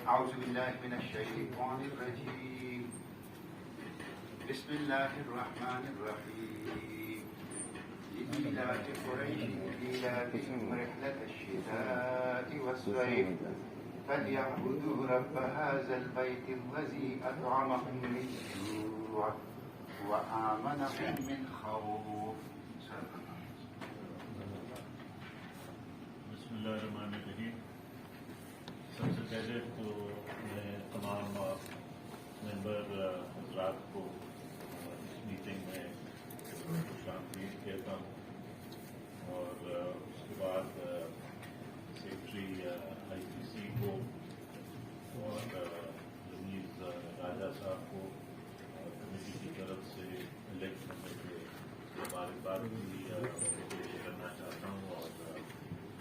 औज़ुबिल्लाहिमिनश्शैतानिर्रजीम। बिस्मिल्लाहिर्रहमानिर्रहीम। इलाफि कुरैश इलाफिहिम रिह्लतश्शिताइ वस्सैफ फलयअबुदू रब्ब हाज़ल बैतिल्लज़ी अत्'अमहुम मिन जूअ व आमनहुम मिन खौफ। बिस्मिल्लाहिर्रहमानिर्रहीम। सबसे पहले तो मैं तमाम मेंबर हजरात को इस मीटिंग में खुशामदीद कहता हूँ और उसके बाद सेक्रेटरी आईपीसी को और रमीज राजा साहब को कमेटी की तरफ से इलेक्ट करने के मुबारकबाद भी पेश करना चाहता हूँ और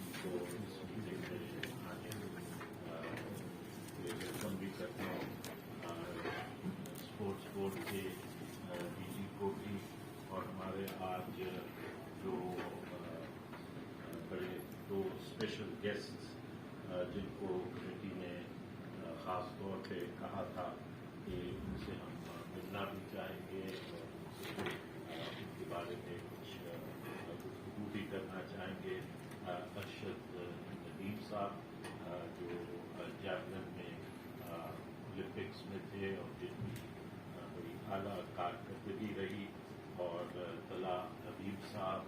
उनको इस मीटिंग में आने वेलकम भी करता हूँ। स्पोर्ट्स बोर्ड के डीजी को भी और हमारे आज जो बड़े दो स्पेशल गेस्ट्स जिनको कमेटी ने ख़ास तौर पे कहा था कि उनसे हम मिलना भी चाहेंगे और उनसे उनके बारे में कुछ गुफ्तगू भी करना चाहेंगे। अरशद नदीम साहब जो जैवलिन में ओलंपिक्स में थे और जिनकी बड़ी आला कारकर्दगी रही, और तला हबीब साहब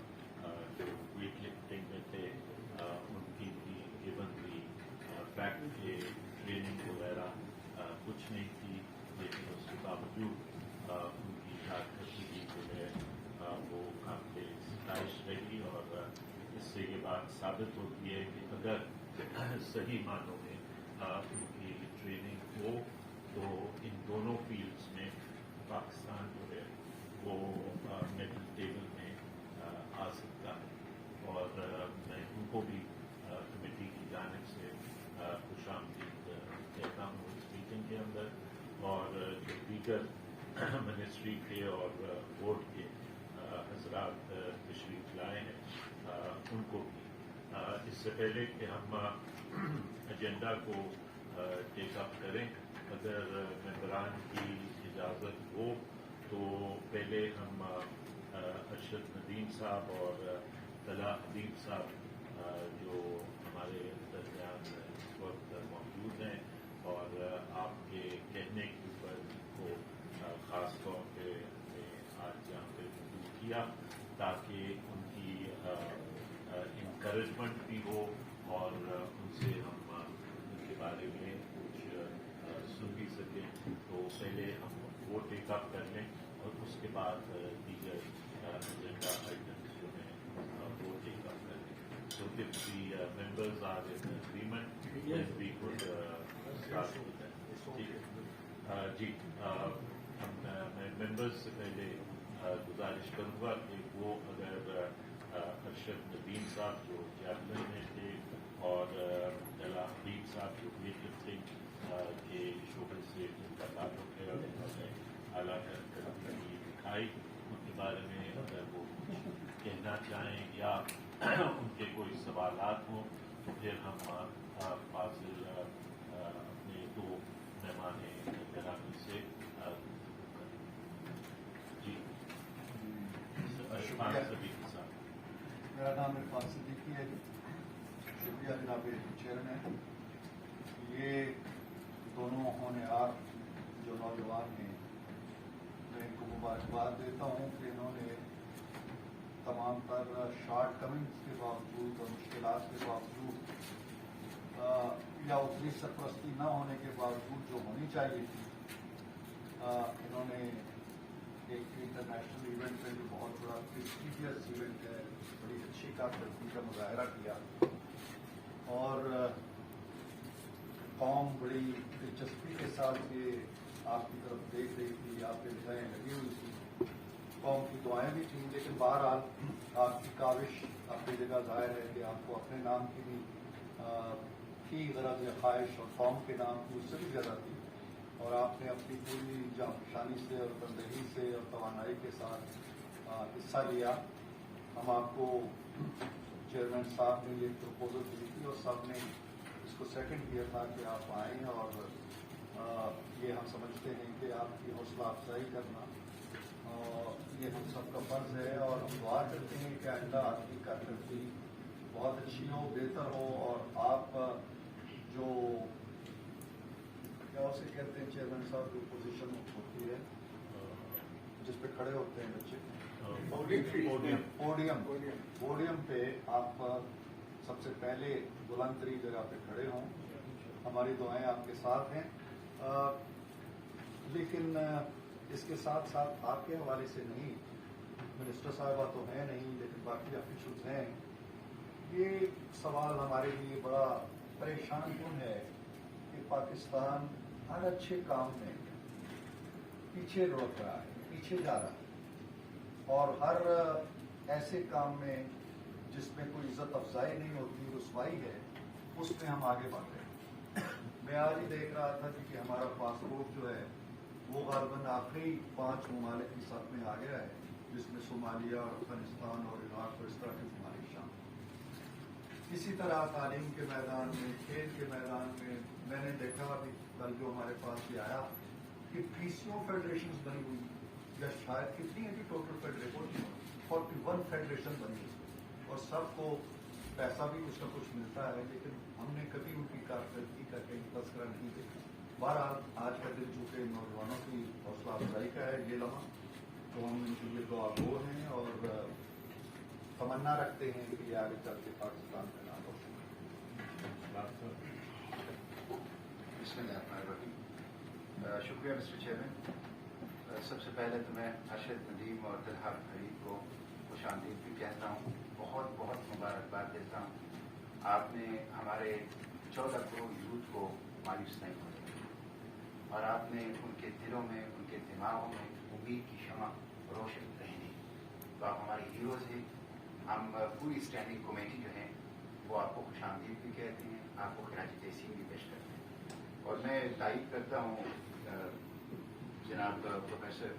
जो वेट लिफ्टिंग में थे, उनकी भी गिवन भी बैक के ट्रेनिंग वगैरह कुछ नहीं थी, लेकिन उसके बावजूद उनकी कारकर्दगी जो है वो काफी स्टाइश रही। और इससे ये बात साबित होती है कि अगर सही मानों में उनकी ट्रेनिंग हो तो इन दोनों फील्ड्स में पाकिस्तान जो है वो मेडल टेबल में आ सकता है। और मैं उनको भी कमेटी की जानिब से खुशामदीद कहता हूँ इस मीटिंग के अंदर, और जो दीगर मिनिस्ट्री के और बोर्ड के हजरात तशरीफ लाए हैं उनको भी। इससे पहले कि हम एजेंडा को टेकअप करें, अगर मेंबरान की इजाज़त हो तो पहले हम अरशद नदीम साहब और तला हबीब साहब जो हमारे दरमियान इस वक्त मौजूद हैं और आपके कहने के ऊपर को ख़ास तौर पे आज यहाँ पे मौजूद किया ताकि उनकी इंकरेजमेंट भी हो और उनसे हम उनके बारे में कुछ सुन भी सकें। तो पहले हम वो टेकअप कर लें और उसके बाद दीगर एजेंडा आइटम्स जो हैं वो टेकअप कर लें। So if the members are in agreement, then we could start with that. जी, मैं मेंबर्स से पहले गुजारिश करूँगा कि वो अगर अरशद नदीम साहब जो जैवलिन में थे और तला हबीब साहब जो वेट लिफ्टिंग के शोबे से जिनका ताल्लुक है और उन्होंने आला करके दिखाई, उनके बारे में अगर वो कहना चाहें या उनके कोई सवालात हों तो फिर हम फाजिल अपने दो मेहमान गिरामी से जी सभी के साथ। मेरा नाम इरफान सिद्दीकी है। शुक्रिया जनाब चेयरमैन। ये दोनों होनहार जो नौजवान हैं, मैं इनको मुबारकबाद देता हूँ कि इन्होंने तमाम तर शॉर्ट कमिंग्स के बावजूद और मुश्किलात के बावजूद या उतनी सरपरस्ती न होने के बावजूद जो होनी चाहिए थी, इन्होंने एक इंटरनेशनल इवेंट में जो बहुत बड़ा प्रेस्टीजियस इवेंट है, बड़ी अच्छी कारकर्दगी का मुजाहरा किया और कौम बड़ी दिलचस्पी के साथ ये आपकी तरफ देख रही थी, आप पे दुआएं लगी हुई थी, कौम की दुआएं भी थी, लेकिन बहरहाल आपकी काविश अपनी जगह जाहिर है कि आपको अपने नाम की भी थी गरज या ख्वाहिश और कौम के नाम की उससे भी ज़्यादा थी, और आपने अपनी पूरी जानी से और बंदगी से और तवानाई के साथ हिस्सा लिया। हम आपको चेयरमैन साहब ने ये प्रपोजल दी थी और साहब ने इसको सेकंड किया था कि आप आएँ और ये हम समझते हैं कि आपकी हौसला अफजाई करना ये हम सबका फर्ज है और हम दुआ करते हैं कि आइंदा आपकी कारकर्दगी बहुत अच्छी हो, बेहतर हो और आप जो क्या उसे कहते हैं चेयरमैन साहब, जो पोजीशन होती है जिस पे खड़े होते हैं बच्चे, पोडियम पे आप सबसे पहले बुलंदतरीन जगह पे खड़े हों। हमारी दुआएं आपके साथ हैं, लेकिन इसके साथ साथ आपके हवाले से नहीं, मिनिस्टर साहबा तो हैं नहीं लेकिन बाकी ऑफिशियल्स हैं, ये सवाल हमारे लिए बड़ा परेशान कुन है कि पाकिस्तान हर अच्छे काम में पीछे लुढ़क रहा है, पीछे जा रहा है और हर ऐसे काम में जिसमें कोई इज्जत अफजाई नहीं होती, रुसवाई है, उसमें हम आगे बढ़ रहे हैं। मैं आज ही देख रहा था कि हमारा पासपोर्ट जो है वो गालबन आखिरी 5 ममालिक की साथ में आ गया है, जिसमें सोमालिया, अफगानिस्तान और इराक और इस तरह के ममालिक शामिल। इसी तरह तालीम के मैदान में, खेल के मैदान में मैंने देखा अभी कल जो हमारे पास भी आया कि PCO फेडरेशन बनी हुई, या शायद कितनी है कि टोटल फेडरेशन 41 फेडरेशन बनी हुई और सबको पैसा भी कुछ न कुछ मिलता है, लेकिन हमने कभी उनकी कारकर्दगी का कहीं तस्करा नहीं देखा। बहरहाल आज का दिन चूंकि नौजवानों की हौसला अफजाई का है, ये लम्हा, तो हम इनके लिए दुआ गो हैं और तमन्ना रखते हैं कि ये आगे चल के पाकिस्तान का नाम रोशन करें। शुक्रिया मिस्टर चेयरमैन। सबसे पहले तो मैं अरशद नदीम और दिलहार फरीद को खुशामदीद भी कहता हूँ, बहुत बहुत मुबारकबाद देता हूँ। आपने हमारे 14 करोड़ यूथ को मायूस नहीं होने दिया और आपने उनके दिलों में, उनके दिमागों में उम्मीद की शमा रोशन रहने। तो आप हमारे हीरोज हैं। हम पूरी स्टैंडिंग कमेटी जो है वो आपको खुशामदीद भी कहते हैं, आपको खिराज तहसीन भी पेश करते हैं। और मैं तारीफ करता हूँ जनाब प्रोफेसर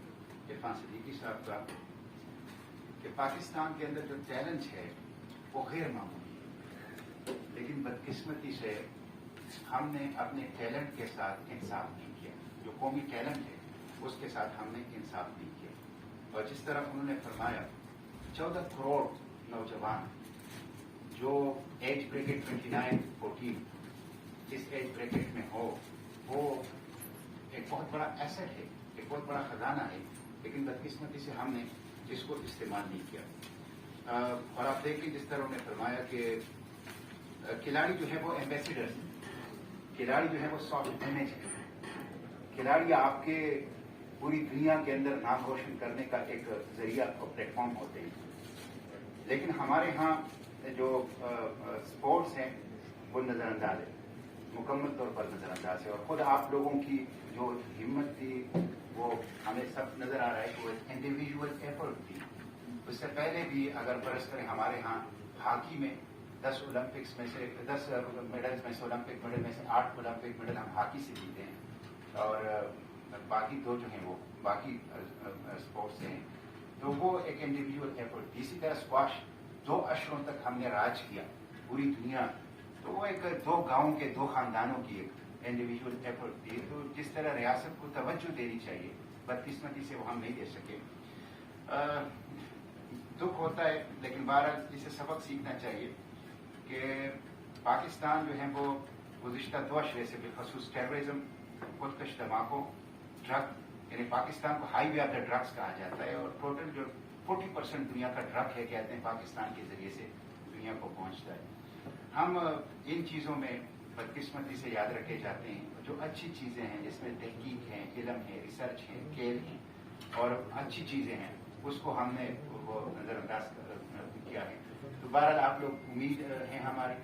इरफान सिद्दीकी साहब का कि पाकिस्तान के अंदर जो टैलेंट है वो गैर मामूली है, लेकिन बदकिस्मती से हमने अपने टैलेंट के साथ इंसाफ नहीं किया। जो कौमी टैलेंट है उसके साथ हमने इंसाफ नहीं किया। और जिस तरह उन्होंने फरमाया 14 करोड़ नौजवान जो एज ब्रैकेट 29-14 इस एज ब्रैकेट में हो, वो एक बहुत बड़ा एसेट है, एक बहुत बड़ा खजाना है, लेकिन बदकिस्मती से हमने इसको इस्तेमाल नहीं किया। और आप देखिए जिस तरह उन्होंने फरमाया कि खिलाड़ी जो है वो एम्बेसडर, खिलाड़ी जो है वो सॉफ्ट इमेज है, खिलाड़ी आपके पूरी दुनिया के अंदर नाम रोशन करने का एक जरिया और प्लेटफॉर्म होते हैं। लेकिन हमारे यहाँ जो स्पोर्ट्स हैं वो नजरअंदाज है, मुकम्मल तौर पर नजरअंदाज है। और खुद आप लोगों की जो हिम्मत थी वो हमें सब नजर आ रहा है कि वो इंडिविजुअल एफर्ट थी। उससे पहले भी अगर बरस करें, हमारे यहाँ हॉकी में 10 ओलंपिक्स में से 10 मेडल्स में से, ओलंपिक मेडल में से 8 ओलंपिक मेडल हम हॉकी से जीते हैं और बाकी 2 जो हैं वो बाकी स्पोर्ट्स हैं। तो वो एक इंडिविजुअल एफर्ट। इसी तरह स्क्वाश 2 अशरों तक हमने राज किया पूरी दुनिया, तो वो एक 2 गांवों के 2 खानदानों की एक इंडिविजुअल एफर्ट थी। तो जिस तरह रियासत को तवज्जो देनी चाहिए, बदकिस्मती से वो हम नहीं दे सके। दुख होता है, लेकिन बहरहाल इसे सबक सीखना चाहिए कि पाकिस्तान जो है वो गुज़िश्ता 2 अशरे से बिलखसूस टेररिज्म, खुदकश धमाकों, ड्रग, यानी पाकिस्तान को हाईवे ऑफ द ड्रग्स कहा जाता है और टोटल जो 40% दुनिया का ड्रग है कहते हैं पाकिस्तान के जरिए से दुनिया को पहुंचता है। हम इन चीज़ों में बदकिस्मती से याद रखे जाते हैं। जो अच्छी चीज़ें हैं जिसमें तहकीक है, इल्म है, रिसर्च है, खेल है और अच्छी चीज़ें हैं, उसको हमने वो नज़रअंदाज किया है। तो बहरहाल आप लोग उम्मीद हैं हमारी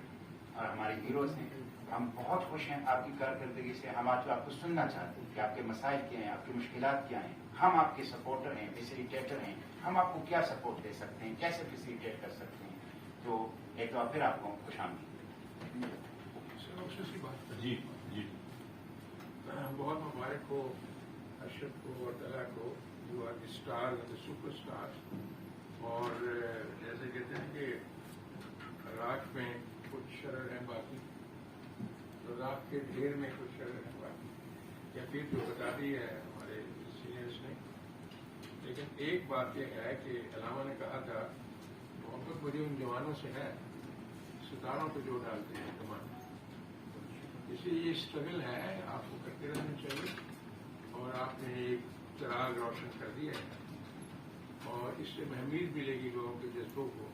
और हमारे हीरोज हैं। हम बहुत खुश हैं आपकी कारकर्दगी से। हम आज आपको सुनना चाहते हैं कि आपके मसाइल क्या हैं, आपकी मुश्किलात क्या हैं। हम आपके सपोर्टर हैं, फैसिलिटेटर हैं। हम आपको क्या सपोर्ट दे सकते हैं, कैसे फैसिलिटेट कर सकते हैं। तो एक बार फिर आपको खुशामदीद। जी जी, बहुत मुबारक हो अरशद को और दला को, you are the star the superstar. और जैसे कहते हैं कि राख में कुछ शरर है, बाकी लद्दाख के ढेर में कुछ रहने हुआ या फिर जो बता दी है हमारे सीनियर्स ने। लेकिन एक बात यह है कि अलामा ने कहा था मोहब्बत मुझे उन जवानों से है सितारों को जो डालते हैं कमान। इसलिए ये स्ट्रगल है, आपको करते रहना चाहिए और आपने एक चिराग रोशन कर दिया है और इससे महमीद मिलेगी लोगों के जज्बों को।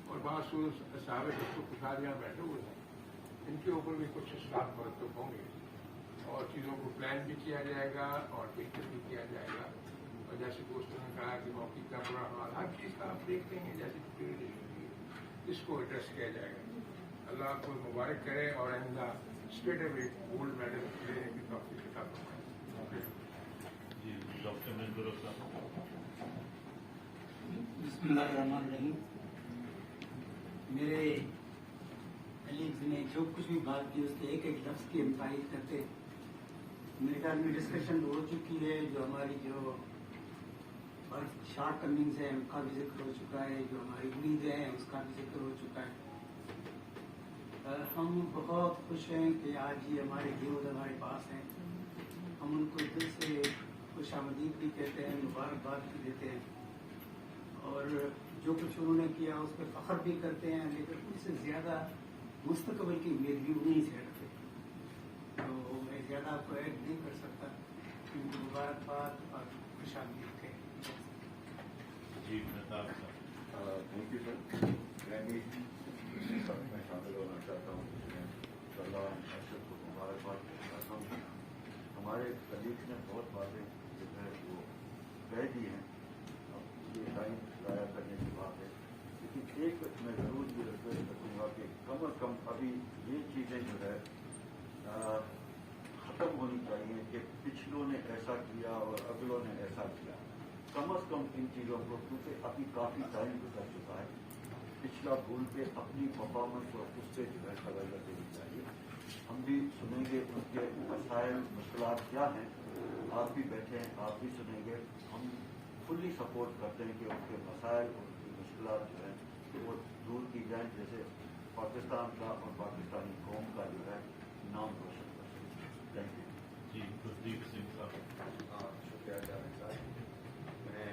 और बासूस साबित उसको खुशहाल यहाँ बैठे हुए हैं, इनके ऊपर भी कुछ स्टाफ मरतब होंगे और चीज़ों को प्लान भी किया जाएगा और बेहतर भी किया जाएगा। और जैसे दोस्तों ने कहा कि मौके का बुरा हाल हर चीज़ का आप देखते हैं, जैसे सिक्योरिटी इसको एड्रेस किया जाएगा। अल्लाह आपको मुबारक करे और आइंदा स्टेट अवे गोल्ड मेडल लेने की तौफीक अता फरमाए। जी डॉक्टर मंजूर साहब। बिस्मिल्लाहिर्रहमानिर्रहीम। मेरे कलीग्स ने जो कुछ भी बात की उसके एक एक लफ्ज़ की हम तारीफ करते। मेरे ख्याल में डिस्कशन हो चुकी है, जो हमारी जो शॉर्ट कमिंग्स है उनका भी जिक्र हो चुका है, जो हमारी उम्मीदें हैं उसका भी जिक्र हो चुका है। हम बहुत खुश हैं कि आज ये हमारे हीरोज हमारे पास हैं। हम उनको दिल से खुशामदीद भी कहते हैं, मुबारकबाद भी देते हैं और जो कुछ उन्होंने किया उस पर फख्र भी करते हैं, लेकिन उससे ज़्यादा मुस्तकबिल की उम्मीद भी उन्हीं से रखते हैं। तो मैं ज़्यादा आपको ऐड नहीं कर सकता, क्योंकि मुबारकबाद और खुशामदीद थे। जी मेहताब साहब। Thank you sir. मैं भी इसी सब में शामिल होना चाहता हूँ, जिसमें अल्लाह अशरफ को मुबारकबाद चाहता हूँ। हमारे कलीग्स ने बहुत बातें जो है वो कह दी हैं, अब ये टाइम ज़ाया करने की बात है। लेकिन एक मैं ज़रूर ये रिक्वेस्ट करूँगा कि कम अज़ कम अभी ये चीज़ें जो है ख़त्म होनी चाहिए कि पिछलों ने ऐसा किया और अगलों ने ऐसा किया। कम अज़ कम इन चीज़ों को, क्योंकि अभी काफ़ी टाइम गुजर चुका है, पिछला भूल के अपनी परफॉर्मेंस और उससे जो है तवज्जो देनी चाहिए। हम भी सुनेंगे उनके मसाइल मुश्किलात क्या हैं, आप भी बैठे हैं आप भी सुनेंगे। हम फुल्ली सपोर्ट करते हैं कि उनके मसाइल उनकी मुश्किलात जो है वो दूर की जाए, जैसे पाकिस्तान का और पाकिस्तानी कौम का जो है नाम रोशन कर सकें। Thank you. जी गुरदीप सिंह साहब। शुक्रिया जावेद साहब। मैं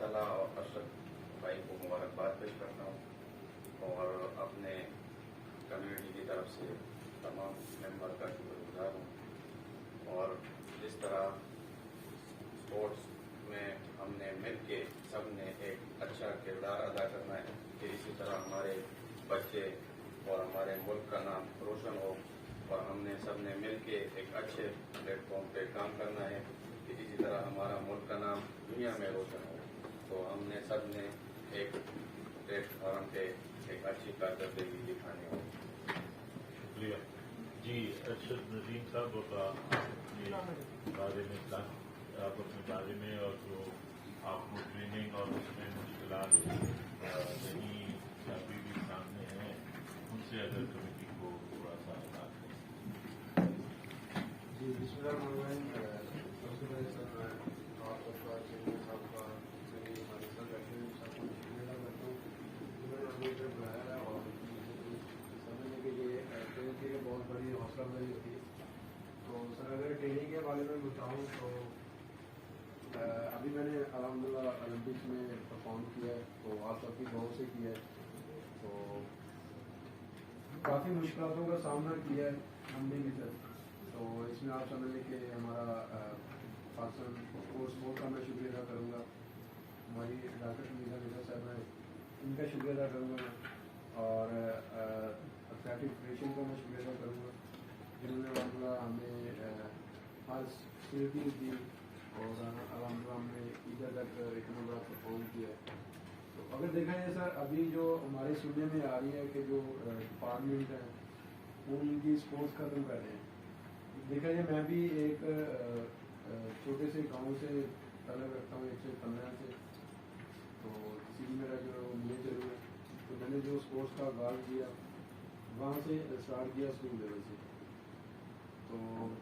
तला और अशरफ भाई को मुबारकबाद पेश करता हूँ और अपने कम्युनिटी की तरफ से तमाम मेंबर का शुक्रगुजार हूँ। और जिस तरह स्पोर्ट्स में हमने मिल के सब ने एक अच्छा किरदार अदा करना है कि इसी तरह हमारे बच्चे और हमारे मुल्क का नाम रोशन हो और हमने सब ने मिल के एक अच्छे प्लेटफॉर्म पे काम करना है कि इसी तरह हमारा मुल्क का नाम दुनिया में रोशन हो। तो हमने सब ने एक प्लेटफॉर्म पे एक अच्छी कारकर्दगी दिखानी हो। शुक्रिया। जी अरशद नदीम साहब अपने बारे में आप अपने बारे में और जो आपको ट्रेनिंग और उसमें मुश्किलात नहीं अभी भी सामने हैं, उनसे अगर कमेटी को थोड़ा सा बात करें। जी बिस्मिल्लाहिर्रहमानिर्रहीम। सबसे पहले सर आप सबका चेयरमैन साहब का सभी हमारे सर बैठे हुए सबको शुक्रिया अदा करता हूँ, उन्होंने हमें इधर बुलाया है और समझने के लिए ट्रेनिंग के लिए बहुत बड़ी हौसला अफजाई होती है। तो सर अगर ट्रेनिंग के बारे में बताऊँ तो अभी मैंने अल्हम्दुलिल्लाह ओलंपिक्स में परफॉर्म किया है, तो आप सबकी गाँव से किया है, तो काफ़ी मुश्किलों का सामना किया है हमने भी सर। तो इसमें आप समझ लें कि हमारा पाकिस्तान स्पोर्ट्स बोर्ड का मैं शुक्रिया अदा करूँगा, हमारी डॉक्टर शमीजा मिर्जा साहब हैं इनका शुक्रिया अदा करूँगा मैं, और एथलेटिक फेडरेशन को मैं शुक्रिया अदा करूँगा जिन्होंने अल्हम्दुलिल्लाह हमें हर फैसिलिटीज दी और अल्हम्दुलिल्लाह हमने इधर तक इतना बड़ा परफॉर्म किया। तो अगर देखा जाए सर अभी जो हमारे सुनने में आ रही है कि जो डिपार्टमेंट है वो इनकी स्पोर्ट्स खत्म कर रहे हैं। देखा जाए मैं भी एक छोटे से गांव से तलब रखता हूँ 115 से, तो इसी मेरा जो मेन जरूर है, तो मैंने जो स्पोर्ट्स का आगाज किया वहाँ से स्टार्ट किया स्कूल लेवल से। तो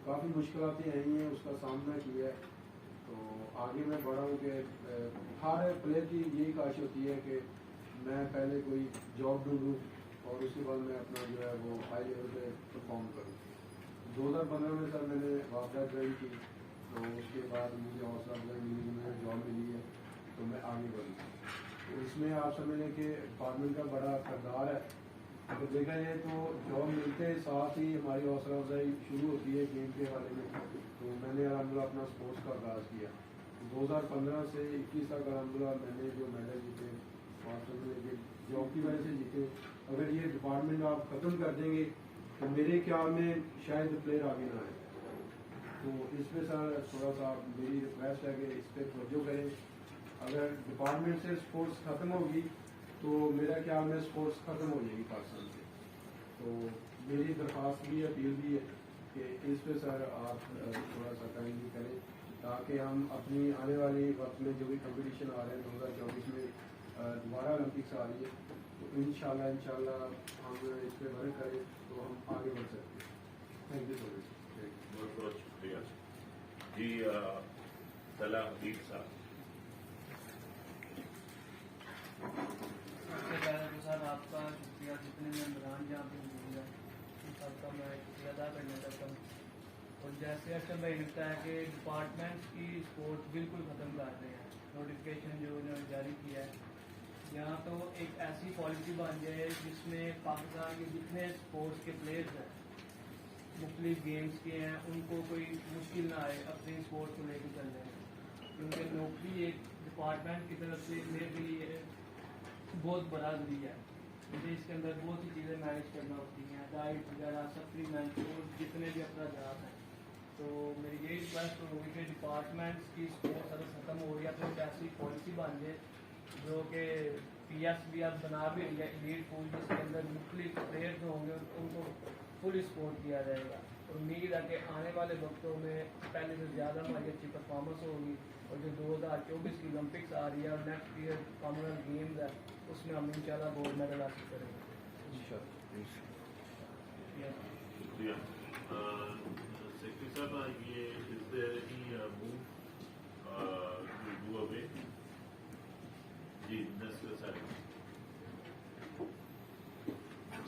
काफ़ी मुश्किलातें आई हैं, उसका सामना किया है। तो आगे मैं बढ़ा हूँ कि हर प्लेयर की यही ख्वाहिश होती है कि मैं पहले कोई जॉब ढूंढूँ और उसके बाद मैं अपना जो है वो हाई लेवल पे परफॉर्म करूँ। 2015 में सर मैंने वापडा ज्वाइन की, तो उसके बाद मुझे हौसला अफजाई मिली, मुझे जॉब मिली है, तो मैं आगे बढ़ूँ। तो इसमें आप समझें कि डिपार्टमेंट का बड़ा किरदार है। अगर देखा जाए तो जॉब मिलते साथ ही हमारी हौसला अफजाई शुरू होती है गेम के बारे में। तो मैंने अलहमदुलिल्लाह अपना स्पोर्ट्स का आगाज़ किया। 2015 से 21 तक अलहमदुलिल्लाह मैंने जो मेडल जीते जॉब की वजह से जीते। अगर ये डिपार्टमेंट आप ख़त्म कर देंगे तो मेरे ख्याल में शायद प्लेयर आगे ना आए। तो इस पर सर थोड़ा सा मेरी रिक्वेस्ट है कि इस पर तवज्जो करें। अगर डिपार्टमेंट से स्पोर्ट्स ख़त्म होगी तो मेरा ख्याल में स्पोर्ट्स ख़त्म हो जाएगी पाकिस्तान से। तो मेरी दरख्वास्त भी अपील भी है कि इस पर सर आप थोड़ा सा काइंडली करें, ताकि हम अपनी आने वाले वक्त में जो भी कंपटीशन आ रहे हैं 2024 में दोबारा ओलंपिक्स आ रही है, तो इंशाल्लाह हम इस पर वर्क करें तो हम आगे बढ़ सकते हैं। Thank you so much. बहुत बहुत शुक्रिया जी। तला हबीब साहब। सबसे पहले तो सर आपका शुक्रिया, जितने मेम्बरान यहाँ पे मौजूद हैं उन सबका मैं शुक्रिया अदा करना चाहता हूँ। और जैसे अक्सर भाई लगता है कि डिपार्टमेंट्स की स्पोर्ट्स बिल्कुल ख़त्म कर रहे हैं, नोटिफिकेशन जो उन्होंने जारी किया है, यहाँ तो एक ऐसी पॉलिसी बन जाए जिसमें पाकिस्तान के जितने स्पोर्ट्स के प्लेयर्स हैं, मुख्तलिफ गेम्स के हैं, उनको कोई मुश्किल ना आए अपने स्पोर्ट्स को लेकर चलने में। क्योंकि नौकरी एक डिपार्टमेंट की तरफ से मेरे लिए बहुत बड़ा जरिया है, मुझे इसके अंदर बहुत सी चीज़ें मैनेज करना होती हैं, डाइट वगैरह सप्लीमेंट और जितने भी अखराजात हैं। तो मेरी यही रिक्वेस्ट होगी कि डिपार्टमेंट्स की स्पोर्ट्स अगर ख़त्म हो रही है तो एक ऐसी पॉलिसी बन जाए जो कि PS भी अब बना भी रही है, एलीट पूल, जिसके अंदर मुख्तलिफ प्लेयर्स होंगे उनको फुल सपोर्ट किया जाएगा। और उम्मीद है कि आने वाले वक्तों में पहले से ज़्यादा हमारी अच्छी परफॉर्मेंस होगी, और जो 2024 की ओलंपिक्स आ रही है और नेक्स्ट ईयर कॉमनवेल्थ गेम्स है उसमें हम इंशाल्लाह गोल्ड मेडल हासिल करेंगे। शुक्रिया सेक्रेटरी साहब। ये is there any move to do away? जी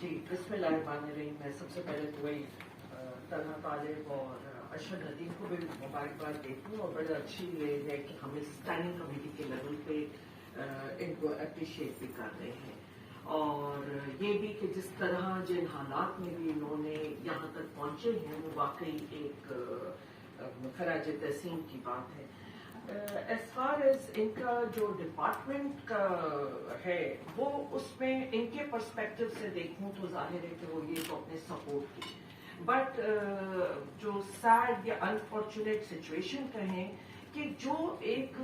जी, बिस्मिल्लाहिर्रहमानिर्रहीम। मैं सबसे पहले तो वही तलहा तालिब और अशरफ नदीम को भी मुबारकबाद देती हूँ, और बड़ा अच्छी ये है कि हम इस स्टैंडिंग कमेटी के लेवल पे इनको अप्रिशिएट भी कर रहे हैं। और ये भी कि जिस तरह जिन हालात में भी इन्होंने यहाँ तक पहुँचे हैं वो वाकई एक खराज तहसीन की बात है। एज फार एज इनका जो डिपार्टमेंट का है वो उसमें इनके पर्सपेक्टिव से देखूं तो जाहिर है कि वो ये तो अपने सपोर्ट की, बट जो सैड या अनफॉर्चुनेट सिचुएशन कहें कि जो एक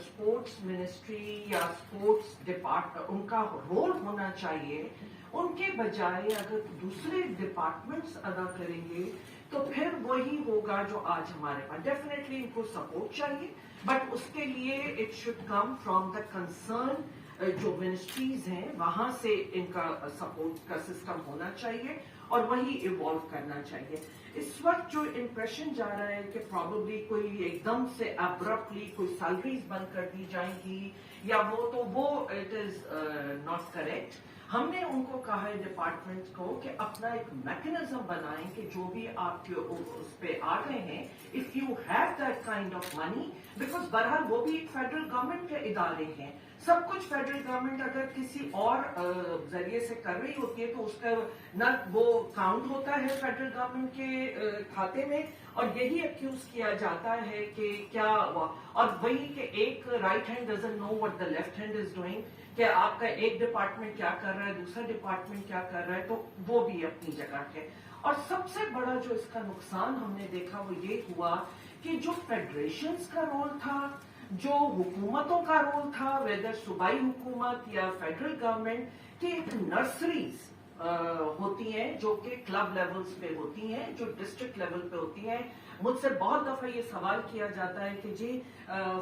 स्पोर्ट्स मिनिस्ट्री या स्पोर्ट्स डिपार्टमेंट उनका रोल होना चाहिए, उनके बजाय अगर दूसरे डिपार्टमेंट्स अदा करेंगे तो फिर वही होगा जो आज हमारे पास। डेफिनेटली इनको सपोर्ट चाहिए, बट उसके लिए it should come from the concern जो मिनिस्ट्रीज हैं, वहां से इनका सपोर्ट का सिस्टम होना चाहिए और वही इवॉल्व करना चाहिए। इस वक्त जो इम्प्रेशन जा रहा है कि प्रॉब्लली कोई एकदम से अब्रप्टली कोई सैलरीज बंद कर दी जाएंगी या वो इट इज नॉट करेक्ट। हमने उनको कहा है डिपार्टमेंट को कि अपना एक मैकेनिज्म बनाएं कि जो भी आपके उस पे आ गए हैं, if you have that kind of money, because बहरहाल वो भी एक फेडरल गवर्नमेंट के इदारे हैं, सब कुछ फेडरल गवर्नमेंट अगर किसी और जरिए से कर रही होती है तो उसका न वो काउंट होता है फेडरल गवर्नमेंट के खाते में, और यही एक्यूज किया जाता है कि क्या, और वही कि एक right hand doesn't know what the left hand is doing, कि आपका एक डिपार्टमेंट क्या कर रहा है, दूसरा डिपार्टमेंट क्या कर रहा है, तो वो भी अपनी जगह है। और सबसे बड़ा जो इसका नुकसान हमने देखा वो ये हुआ कि जो फेडरेशंस का रोल था, जो हुकूमतों का रोल था, वेदर सूबाई हुकूमत या फेडरल गवर्नमेंट, की एक नर्सरीज होती हैं जो कि क्लब लेवल्स पे होती हैं, जो डिस्ट्रिक्ट लेवल पे होती हैं। मुझसे बहुत दफा ये सवाल किया जाता है कि जी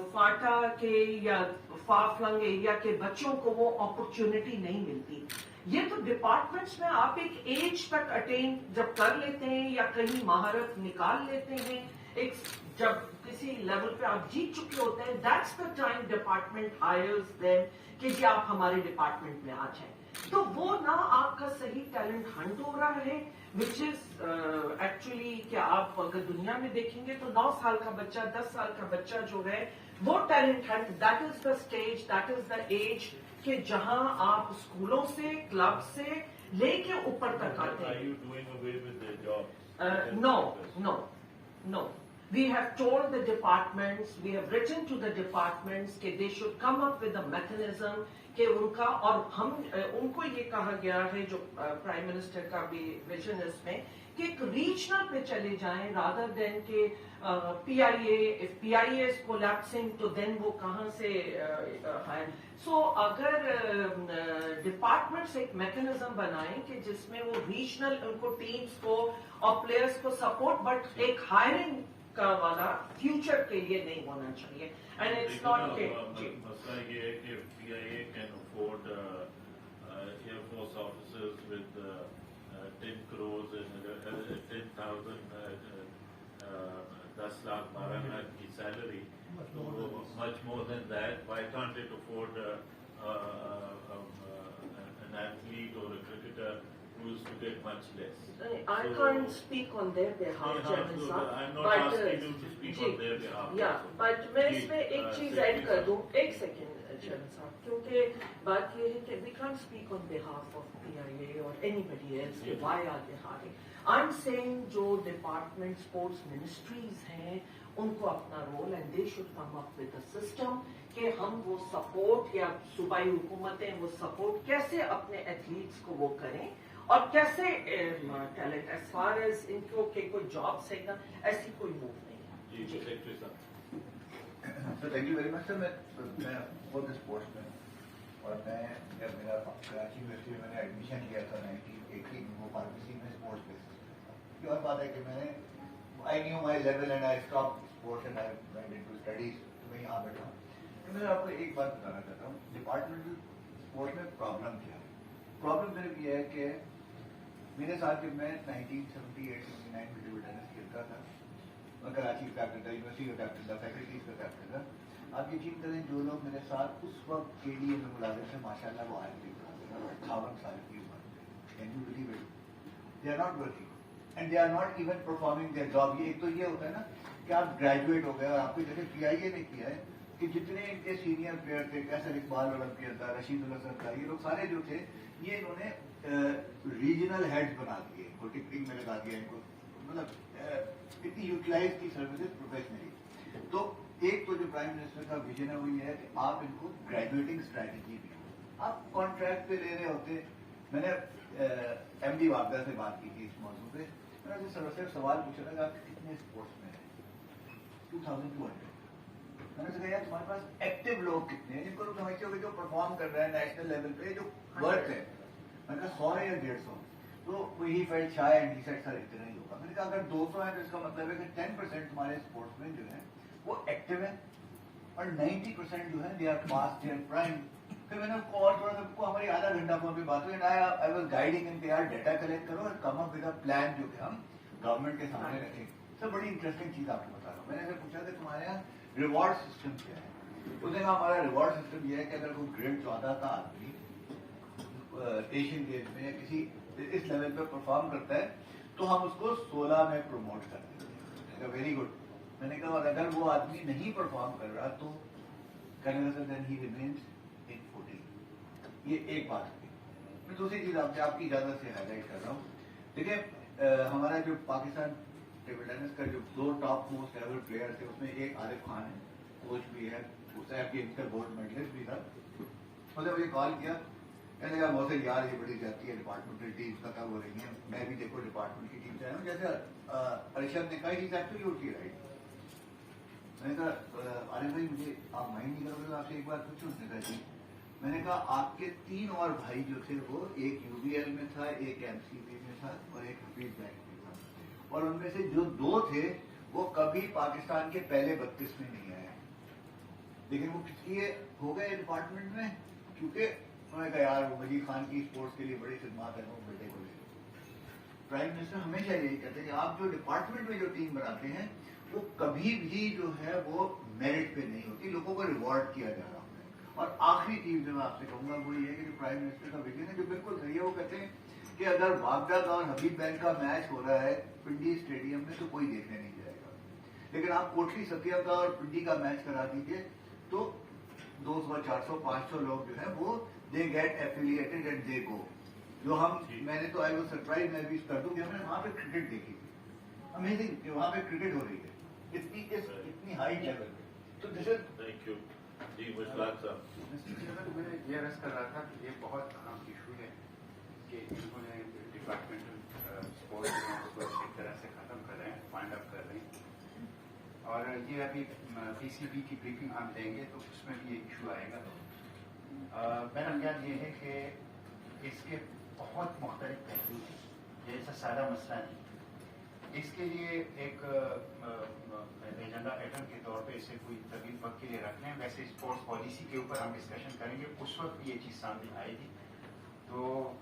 फाटा के या फाफलंग एरिया के बच्चों को वो अपॉर्चुनिटी नहीं मिलती। ये तो डिपार्टमेंट्स में आप एक एज तक अटेन जब कर लेते हैं या कहीं महारत निकाल लेते हैं, एक जब किसी लेवल पे आप जीत चुके होते हैं, that's the time department hires them कि जी आप हमारे डिपार्टमेंट में आ जाएं। तो वो ना आपका सही टैलेंट हंट हो रहा है, विच इज एक्चुअली कि आप अगर दुनिया में देखेंगे तो 9 साल का बच्चा, 10 साल का बच्चा जो है वो talent hunt, that is the stage, that is the age कि जहां आप स्कूलों से, क्लब से लेके ऊपर तक आते हैं। Are you doing away with their jobs? No. We have told the departments, we have written to the departments कि they should come up with a mechanism कि उनका, और हम उनको ये कहा गया है जो प्राइम मिनिस्टर का भी विजन इसमें कि एक रीजनल पे चले जाएं रादर देन के PIA, if PIA is collapsing तो देन वो कहाँ से है। सो अगर डिपार्टमेंट्स एक मैकेनिज्म बनाएं कि जिसमें वो रीजनल उनको टीम्स को और प्लेयर्स को सपोर्ट, बट एक हायरिंग का वाला फ्यूचर के लिए नहीं होना चाहिए। एंड इट्स नॉट के मसला ये है कि PIA can afford air force officers with 10 crores and 10,000 10 lakh 12 lakh की salary, much more than that. Why can't it afford an athlete or a cricketer who is to get much less? I can't speak on their behalf, Chairman Saab. I'm not asking you to speak on their behalf. Yeah, but मैं इसमें एक चीज add कर दूं, एक second Chairman Saab, क्योंकि बात ये है कि we can't speak on behalf of PIA or anybody else. Why are they hiring? I'm saying जो डिपार्टमेंट स्पोर्ट्स मिनिस्ट्रीज हैं उनको अपना role, and they should come up with a system कि हम वो सपोर्ट, या सूबाई हुकूमतें वो सपोर्ट कैसे अपने एथलीट्स को वो करें और कैसे टैलेंट एज फार एज इनको के कोई जॉब से ऐसी कोई मूव नहीं है। जी सेक्रेटरी साहब। Sir thank you very much. Sir मैं बहुत स्पोर्ट्स में, और मैं जब मेरा कराची यूनिवर्सिटी में मैंने एडमिशन लिया था 1980 में, वो फार्मेसी में स्पोर्ट्स बेसिस पे था। और बात है कि मैंने I knew my level and I stop sports and I went into studies. तो मैं यहाँ बैठा हूँ। मैं आपको एक बात बताना चाहता हूँ, डिपार्टमेंटल स्पोर्ट्स में प्रॉब्लम क्या है। प्रॉब्लम सिर्फ ये है कि मेरे साथ जब मैं 1978-79 में टेबल टेनिस खेलता था, मैं कराची का कैप्टन था, यूनिवर्सिटी का कैप्टन था, फैकल्टीज का कैप्टन था। आप यकीन करें जो लोग मेरे साथ उस वक्त के लिए में मुलाजिम थे, माशाल्लाह वो आज भी 58 साल की उम्र में, can you believe it, they are not working and they are not even performing their job. ये एक तो ये होता है ना कि आप ग्रेजुएट हो गए और आपको जैसे PIA ने किया है कि जितने इनके सीनियर प्लेयर थे, कैसर इकबाल ओलंपियन था, रशीद उल हसन था, ये लोग सारे जो थे ये इन्होंने रीजनल हेड्स बना दिए, इनको टिकटिंग में लगा दिया, इनको मतलब इतनी यूटिलाइज की सर्विसेज प्रोफेशनली। तो एक तो जो प्राइम मिनिस्टर का विजन है वो ये है कि आप इनको ग्रेजुएटिंग स्ट्रैटेजी भी, आप कॉन्ट्रैक्ट पे ले रहे होते। मैंने MD वागदा से बात की थी इस मौजूद पे, मैंने उनसे सिर्फ सवाल पूछा था कि आप कितने स्पोर्ट्स में हैं, 2200। मैंने कहा यार तुम्हारे पास एक्टिव लोग कितने हैं जिनको तुम समझते हो कि जो परफॉर्म कर रहे हैं नेशनल लेवल पे, जो वर्क है। मैंने कहा 100 या 150। तो वही felt shy and he said sir इतना ही होगा। मैंने कहा अगर 200 है तो इसका मतलब है कि 10% तुम्हारे स्पोर्ट्समैन जो है वो एक्टिव है और 90% जो है they are past their prime. फिर मैंने उसको और थोड़ा सा, हमारी आधा घंटा फोन पे बात हुई, आई वाज गाइडिंग इनके यार डेटा कलेक्ट करो और कम अप विद अ प्लान जो कि हम गवर्नमेंट के सामने रखें। सर बड़ी इंटरेस्टिंग चीज आपको बता रहा हूँ। मैंने ऐसे पूछा कि तुम्हारे यहाँ रिवॉर्ड सिस्टम क्या है। उसने कहा हमारा रिवॉर्ड सिस्टम यह है कि अगर कोई ग्रेड 14 का आदमी एशियन गेम्स में या किसी इस लेवल पे परफॉर्म करता है तो हम उसको 16 में प्रमोट करते हैं। Very good. मैंने कहा अगर वो आदमी नहीं परफॉर्म कर रहा तो देन ही रिमेन्स इन 14। ये एक बात थी। मैं दूसरी चीज आपकी इजाजत से हाईलाइट कर रहा हूँ। देखिए हमारा जो पाकिस्तान टेबल टेनिस का जो 2 टॉप मोस्ट लेवल प्लेयर थे उसमें एक आरिफ खान है, कोच भी है, उसने गेम्स का गोल्ड मेडलिस्ट भी था। उसने मुझे कॉल किया, कहने लगा मौसम यार ये बड़ी जाती है डिपार्टमेंटल टीम्स का हो रही है, मैं भी देखो डिपार्टमेंट की टीम से आया हूँ। जैसे अरशद ने कहा इज एब्सोल्युटली राइट। मैंने कहा आरिफ भाई मुझे आप माइंड नहीं करोगे तो आपसे एक बात पूछूं? उसने कहा जी। मैंने कहा आपके 3 और भाई जो थे वो एक UBL में था, एक MCB में था और एक हफीज बैंक में था, और उनमें से जो 2 थे वो कभी पाकिस्तान के पहले 32 में नहीं आए, लेकिन वो किस लिए हो गए डिपार्टमेंट में? क्योंकि उन्होंने कहा यार वो मजीद खान की स्पोर्ट्स के लिए बड़ी खिदमत है, वो बेटे को ले। प्राइम मिनिस्टर हमेशा यही कहते हैं कि आप जो डिपार्टमेंट में जो टीम बनाते हैं वो कभी भी जो है वो मेरिट पे नहीं होती, लोगों को रिवॉर्ड किया जा रहा होता है। और आखिरी चीज जो मैं आपसे कहूंगा वो ये है कि जो प्राइम मिनिस्टर का विजन है जो बिल्कुल सही है, वो कहते हैं कि अगर बागदा का और हबीब बैंक का मैच हो रहा है पिंडी स्टेडियम में तो कोई देखने नहीं जाएगा, लेकिन आप कोटली सतिया का और पिंडी का मैच करा दीजिए तो 200, 400, 500 लोग जो है वो they get affiliated and they go. जो हम मैंने तो आई वो सरप्राइज मैं भी कर दूं कि हमने वहां पे क्रिकेट देखी थी, अमेजिंग कि वहां पे क्रिकेट हो रही है इतनी हाई लेवल पे। तो दिस इज थैंक यू जी मुश्ताक साहब। मैं ये अर्ज कर रहा था कि ये बहुत अहम इशू है कि इन्होंने डिपार्टमेंटल स्पोर्ट्स को अच्छी तरह से खत्म कर रहे हैं, फाइंड अप कर रहे हैं। और ये अभी पीसीबी की ब्रीफिंग हम देंगे तो उसमें भी ये इशू आएगा। मेरा ख्याल ये है कि इसके बहुत मुख्तलिफ पहलू हैं, ये ऐसा सादा मसला नहीं। इसके लिए एक एजेंडा आइटम के तौर पे इसे कोई तवील वक्त के लिए रख लें। वैसे स्पोर्ट्स पॉलिसी के ऊपर हम डिस्कशन करेंगे, उस वक्त ये चीज़ सामने आएगी, तो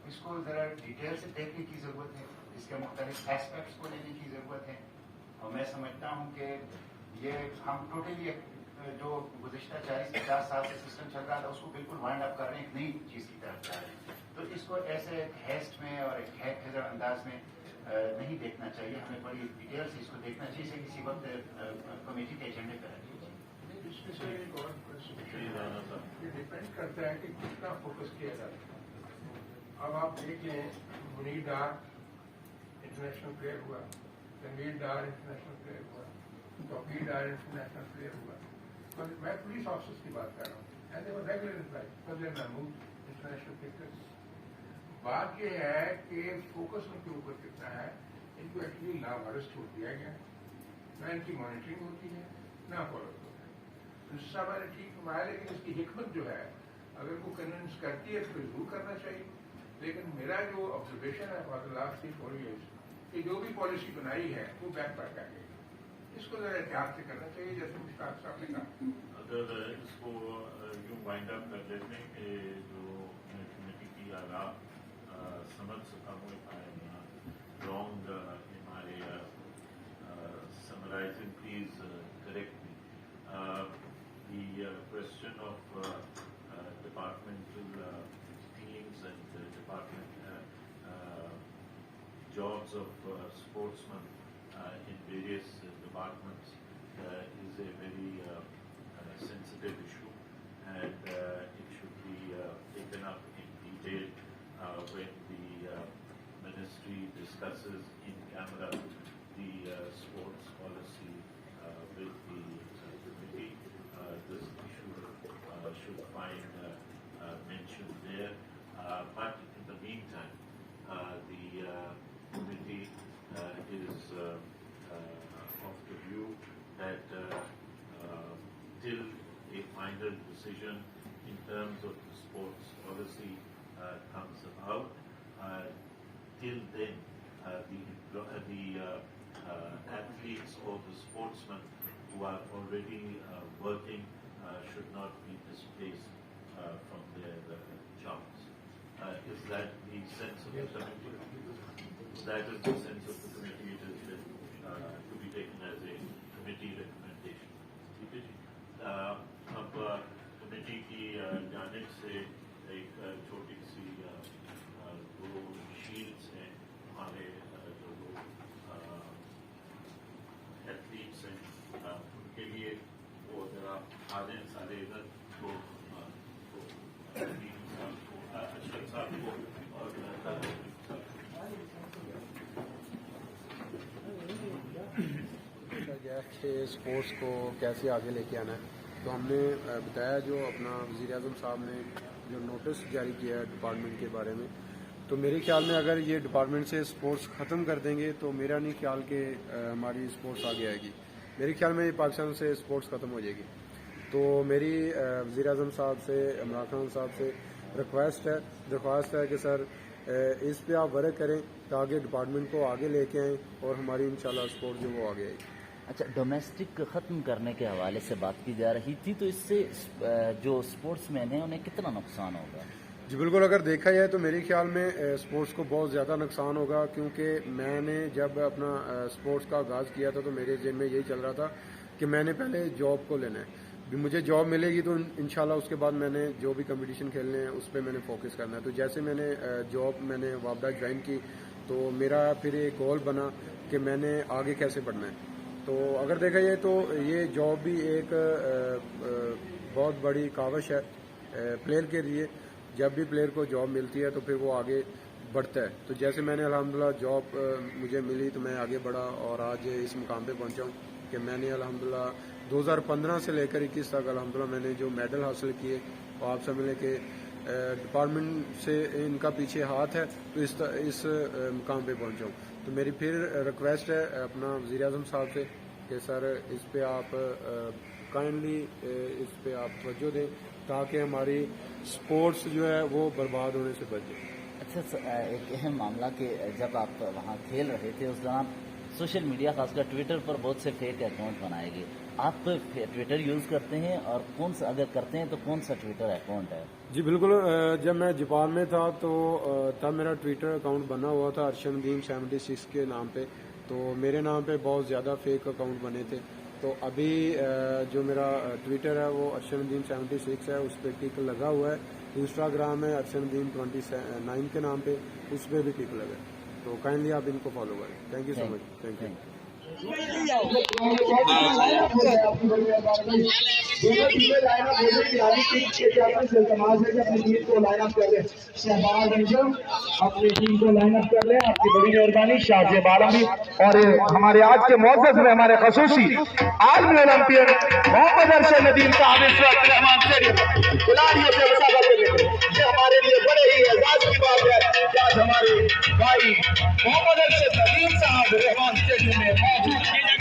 इसको ज़रा डिटेल से देखने की ज़रूरत है, इसके मुख्तलिफ एस्पेक्ट्स को लेने की ज़रूरत है। और मैं समझता हूँ कि ये हम टोटली जो गुज़िश्ता 40-50 साल से सिस्टम चल रहा था उसको बिल्कुल वाइंड अप कर रहे हैं, एक नई चीज़ की तरफ जा रहे हैं। तो इसको ऐसे एक हेस्ट में और एक हैज़र अंदाज में नहीं देखना चाहिए, हमें बड़ी डिटेल से इसको देखना चाहिए। इसे किसी वक्त कमेटी के एजेंडे पर रखना चाहिए। इसमें से एक और क्वेश्चन ये डिपेंड करता है कि कितना फोकस किया जाता है। अब आप देख लें, मुनीर डार इंटरनेशनल प्लेयर हुआ, रणवीर डार इंटरनेशनल प्लेयर हुआ, तौकीर डार इंटरनेशनल प्लेयर हुआ। तो मैं पुलिस ऑफिसर्स की बात कर रहा हूँ, and they were regular employ, Fazal Mahmood international cricketer. बात यह है कि फोकस उनके ऊपर कितना है, इनको एक्चुअली लावारिस छोड़ दिया गया है, ना इनकी मॉनिटरिंग होती है ना फॉलो होता है। दूसरा मैंने ठीक कमाया, लेकिन इसकी हिकमत जो है अगर वो कन्विंस करती है तो जरूर करना चाहिए। लेकिन मेरा जो ऑब्जर्वेशन है फॉर द लास्ट 3-4 ईयर्स कि जो भी पॉलिसी बनाई है वो बैक आ गई, इसको जरा एहतियात से करना चाहिए, जैसे मुश्ताक साहब ने कहा। अगर इसको यूँ वाइंड अप कर लेते हैं कि जो कमेटी की आला समझ सका हूँ wrong in my summarizing, please correct me. The question of departmental teams and department jobs of sportsmen in various departments is a very sensitive issue, and it should be taken up in detail when the ministry discusses in camera the sports policy with the committee. This issue should find mention there. But in the meantime, the committee is of the view that till a final decision in terms of the sports policy comes about, till then the athletes or the sportsmen who are already working should not be displaced from their jobs. Is that the sense of the committee? That is the sense of the committee. It is to be taken as a committee recommendation. ठीक है जी। अब committee की जानिब से एक छोटी सी 2 shields हैं हमारे जो एथलीट्स हैं उनके लिए, वो जरा आ जाए सारे इधर, तो अशरफ साहब को और गया कि स्पोर्ट्स को कैसे आगे लेके आना है। तो हमने बताया जो अपना वज़ीर-ए-आज़म साहब ने जो नोटिस जारी किया है डिपार्टमेंट के बारे में, तो मेरे ख्याल में अगर ये डिपार्टमेंट से स्पोर्ट्स ख़त्म कर देंगे तो मेरा नहीं ख्याल कि हमारी स्पोर्ट्स आगे आएगी। मेरे ख्याल में ये पाकिस्तान से स्पोर्ट्स ख़त्म हो जाएगी। तो मेरी वज़ीर-ए-आज़म साहब से, इमरान खान साहब से दरख्वास्त है कि सर इस पे आप वर्क करें ताकि डिपार्टमेंट को आगे लेके आएँ और हमारी इंशाल्लाह स्पोर्ट जो वो आगे आएगी। अच्छा, डोमेस्टिक ख़त्म करने के हवाले से बात की जा रही थी, तो इससे जो स्पोर्ट्समैन हैं उन्हें कितना नुकसान होगा? जी बिल्कुल, अगर देखा जाए तो मेरे ख्याल में स्पोर्ट्स को बहुत ज़्यादा नुकसान होगा, क्योंकि मैंने जब अपना स्पोर्ट्स का आगाज़ किया था तो मेरे जेब में यही चल रहा था कि मैंने पहले जॉब को लेना है, भी मुझे जॉब मिलेगी तो इंशाल्लाह उसके बाद मैंने जो भी कंपटीशन खेलने हैं उस पर मैंने फोकस करना है। तो जैसे मैंने जॉब मैंने वापडा ज्वाइन की तो मेरा फिर एक गोल बना कि मैंने आगे कैसे बढ़ना है। तो अगर देखा जाए तो ये जॉब भी एक बहुत बड़ी काविश है प्लेयर के लिए। जब भी प्लेयर को जॉब मिलती है तो फिर वो आगे बढ़ता है। तो जैसे मैंने अल्हम्दुलिल्लाह जॉब मुझे मिली तो मैं आगे बढ़ा और आज इस मुकाम पे पहुंचा हूँ कि मैंने अल्हम्दुलिल्लाह 2015 से लेकर 21 तक अल्हम्दुलिल्लाह मैंने जो मेडल हासिल किए और आप समझ लें कि डिपार्टमेंट से इनका पीछे हाथ है तो इस मुकाम पे पहुंचा हूँ। तो मेरी फिर रिक्वेस्ट है अपना वज़ीर आज़म साहब से कि सर इस पे आप काइंडली इस पे आप तवज्जो दें ताकि हमारी स्पोर्ट्स जो है वो बर्बाद होने से बचे। अच्छा, एक अहम मामला कि जब आप वहाँ खेल रहे थे उस दौरान सोशल मीडिया खासकर ट्विटर पर बहुत से फेक अकाउंट बनाए गए। आप ट्विटर यूज़ करते हैं और कौन सा, अगर करते हैं तो कौन सा ट्विटर अकाउंट है? जी बिल्कुल, जब मैं जापान में था तो तब मेरा ट्विटर अकाउंट बना हुआ था अर्शद नदीम 76 के नाम पे। तो मेरे नाम पे बहुत ज़्यादा फेक अकाउंट बने थे। तो अभी जो मेरा ट्विटर है वो अर्शद नदीम 76 है, उस पर टिक लगा हुआ है। इंस्टाग्राम है अर्शद नदीम 29 के नाम पे, उस पर भी टिक लगा है। तो काइंडली आप इनको फॉलो करें। Thank you so much. Thank you. अपनी टीम को लाइन अप कर ले। आपकी बड़ी मेहरबानी शाहजेब आलमी। और हमारे आज के मौजूद में हमारे खसूसी आलमी ओलंपियन मोहम्मद अरशद नदीम साहब इस वक्त रहमान स्टेडियम खिलाड़ियों से मुसाफा करने को, ये हमारे लिए बड़े ही एजाज की बात है कि आज हमारे भाई मोहम्मद अरशद नदीम साहब रहमान स्टेडियम में मौजूद हैं।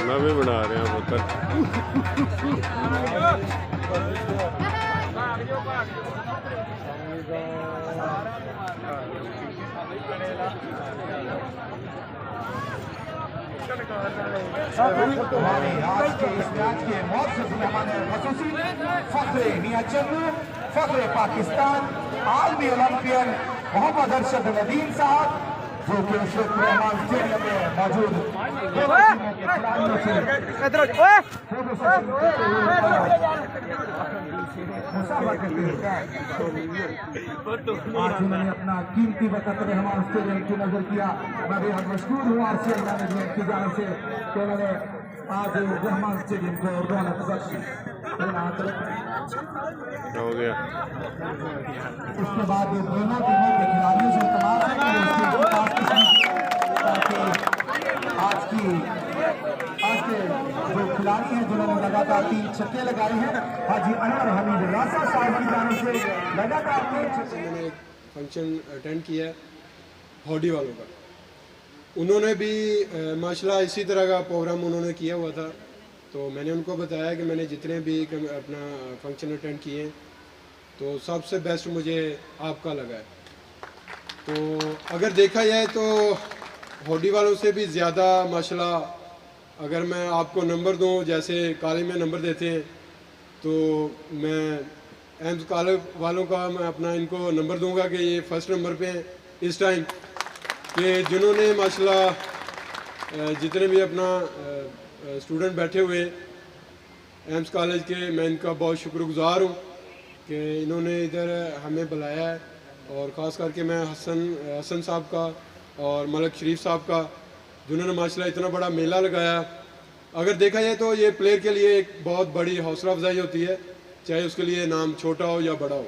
नवे बना रहे हैं पुत्र। हमारे आज के इस मैच के मौजूद मेहमान खसूसी फख्रे मियां चन्नू, फख्रे पाकिस्तान, आलमी ओलंपियन मोहम्मद अरशद नदीम साहब, जो कि इस वक्त रहमान स्टेडियम में मौजूद आज उन्होंने अपना कीमती वक्त रहमान स्टेडियम की नजर किया। मैं बेहद मशहूर हूँ आरसीएल मैनेजमेंट की जान से कि उन्होंने आज रहमान स्टेडियम को रौनक बख्शी। हो गया। उसके बाद दोनों टीमों के खिलाड़ियों से तमाम छक्के लगाए हैं। हाजी अनवर हमीद रासा साहब की जानिब से लगातार मैंने एक फंक्शन अटेंड किया है हॉडी वालों का, उन्होंने भी माशाल्लाह इसी तरह का प्रोग्राम उन्होंने किया हुआ था। तो मैंने उनको बताया कि मैंने जितने भी अपना फंक्शन अटेंड किए हैं तो सबसे बेस्ट मुझे आपका लगा है। तो अगर देखा जाए तो हॉडी वालों से भी ज़्यादा माशाल्लाह अगर मैं आपको नंबर दूं, जैसे कॉलेज में नंबर देते हैं, तो मैं एम्स कॉलेज वालों का मैं अपना इनको नंबर दूंगा कि ये फर्स्ट नंबर पे हैं इस टाइम, कि जिन्होंने माशाल्लाह जितने भी अपना स्टूडेंट बैठे हुए एम्स कॉलेज के, मैं इनका बहुत शुक्रगुजार हूँ कि इन्होंने इधर हमें बुलाया है। और ख़ास करके मैं हसन साहब का और मलक शरीफ साहब का, जिन्होंने माशाल्लाह इतना बड़ा मेला लगाया। अगर देखा जाए तो ये प्लेयर के लिए एक बहुत बड़ी हौसला अफजाई होती है, चाहे उसके लिए नाम छोटा हो या बड़ा हो।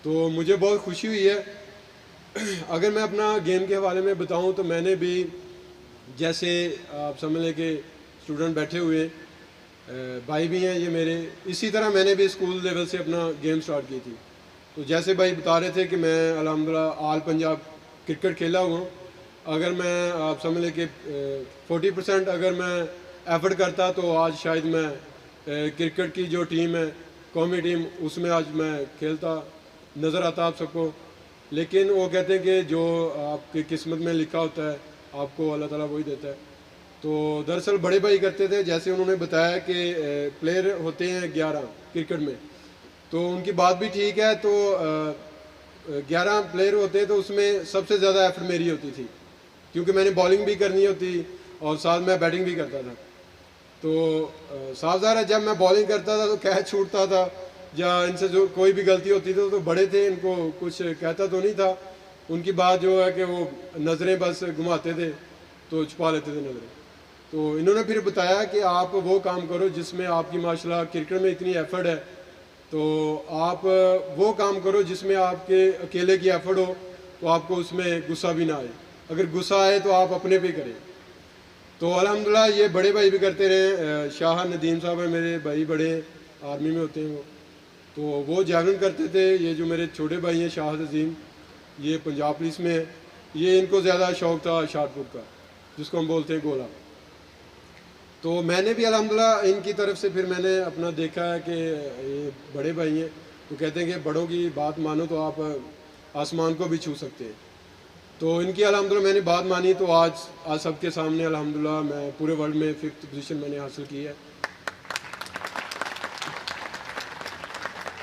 तो मुझे बहुत खुशी हुई है। अगर मैं अपना गेम के हवाले में बताऊं तो मैंने भी, जैसे आप समझ लें कि स्टूडेंट बैठे हुए भाई भी हैं ये मेरे, इसी तरह मैंने भी स्कूल लेवल से अपना गेम स्टार्ट की थी। तो जैसे भाई बता रहे थे कि मैं अल्हम्दुलिल्लाह ऑल पंजाब क्रिकेट खेला हुआ हूँ। अगर मैं आप समझ लें कि 40% अगर मैं एफर्ट करता तो आज शायद मैं क्रिकेट की जो टीम है, कौमी टीम, उसमें आज मैं खेलता नज़र आता आप सबको। लेकिन वो कहते हैं कि जो आपकी किस्मत में लिखा होता है आपको अल्लाह ताला वही देता है। तो दरअसल बड़े भाई करते थे, जैसे उन्होंने बताया कि प्लेयर होते हैं 11 क्रिकेट में, तो उनकी बात भी ठीक है। तो 11 प्लेयर होते हैं तो उसमें सबसे ज़्यादा एफर्ट मेरी होती थी, क्योंकि मैंने बॉलिंग भी करनी होती और साथ में बैटिंग भी करता था। तो साफ ज़ाहिर है जब मैं बॉलिंग करता था तो कैच छूटता था, या इनसे जो कोई भी गलती होती थी तो बड़े थे, इनको कुछ कहता तो नहीं था। उनकी बात जो है कि वो नज़रें बस घुमाते थे तो छुपा लेते थे नज़रें। तो इन्होंने फिर बताया कि आप वो काम करो जिसमें आपकी माशाल्लाह क्रिकेट में इतनी एफर्ट है, तो आप वो काम करो जिसमें आपके अकेले की एफर्ट हो, तो आपको उसमें गुस्सा भी ना आए। अगर गुस्सा आए तो आप अपने पे करें। तो अल्हम्दुलिल्लाह ये बड़े भाई भी करते रहे। शाह नदीम साहब हैं मेरे भाई, बड़े आर्मी में होते हैं वो, तो वो जागरण करते थे। ये जो मेरे छोटे भाई हैं शाह नदीम, ये पंजाब पुलिस में है। ये इनको ज़्यादा शौक़ था शाटपुट का, जिसको हम बोलते हैं गोला। तो मैंने भी अल्हम्दुलिल्लाह इनकी तरफ से फिर मैंने अपना देखा है कि ये बड़े भाई हैं, तो कहते हैं कि बड़ों की बात मानो तो आप आसमान को भी छू सकते हैं। तो इनकी अल्हम्दुलिल्लाह मैंने बात मानी, तो आज सबके सामने अल्हम्दुलिल्लाह मैं पूरे वर्ल्ड में 5th पोजीशन मैंने हासिल की है।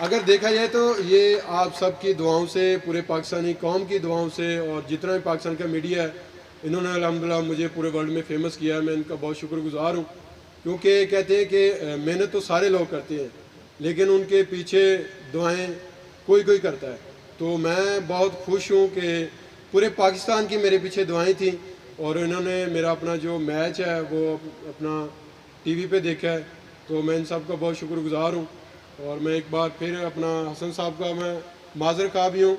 अगर देखा जाए तो ये आप सबकी दुआओं से, पूरे पाकिस्तानी कौम की दुआओं से, और जितना भी पाकिस्तान का मीडिया है, इन्होंने अल्हम्दुलिल्लाह मुझे पूरे वर्ल्ड में फेमस किया है। मैं इनका बहुत शुक्रगुजार हूँ, क्योंकि कहते हैं कि मेहनत तो सारे लोग करते हैं, लेकिन उनके पीछे दुआएं कोई कोई करता है। तो मैं बहुत खुश हूँ कि पूरे पाकिस्तान की मेरे पीछे दुआएं थी, और इन्होंने मेरा अपना जो मैच है वो अपना टीवी पे देखा है। तो मैं इन सब का बहुत शुक्रगुजार हूँ। और मैं एक बार फिर अपना हसन साहब का मैं माजर खा भी हूँ,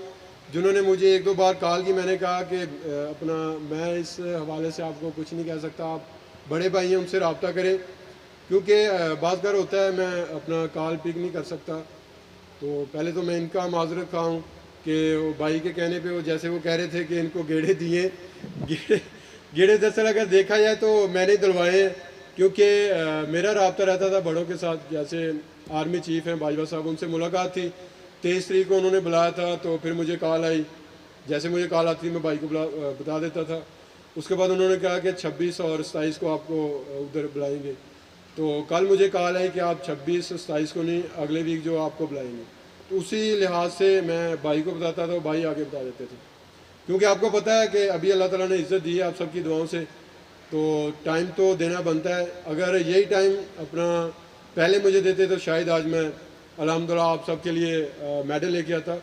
जिन्होंने मुझे 1-2 बार कॉल की। मैंने कहा कि अपना मैं इस हवाले से आपको कुछ नहीं कह सकता, आप बड़े भाई हैं उनसे रब्ता करें, क्योंकि बात कर होता है मैं अपना कॉल पिक नहीं कर सकता। तो पहले तो मैं इनका माजरत खा हूँ कि वो भाई के कहने पे, वो जैसे वो कह रहे थे कि इनको गेड़े दिए, गेड़े दरअसल अगर देखा जाए तो मैंने दिलवाए हैं, क्योंकि मेरा रब्ता रहता था बड़ों के साथ। जैसे आर्मी चीफ हैं बाजवा साहब, उनसे मुलाकात थी, 23 तारीख को उन्होंने बुलाया था। तो फिर मुझे कॉल आई, जैसे मुझे कॉल आती मैं भाई को बता देता था। उसके बाद उन्होंने कहा कि 26 और 27 को आपको उधर बुलाएंगे। तो कल मुझे कॉल आई कि आप 26-27 को नहीं, अगले वीक जो आपको बुलाएंगे। तो उसी लिहाज से मैं भाई को बताता था, भाई आगे बता देते थे, क्योंकि आपको पता है कि अभी अल्लाह ताला ने इज़्ज़त दी है आप सबकी दुआओं से, तो टाइम तो देना बनता है। अगर यही टाइम अपना पहले मुझे देते तो शायद आज मैं अल्हम्दुलिल्लाह आप सब के लिए मेडल लेके आता।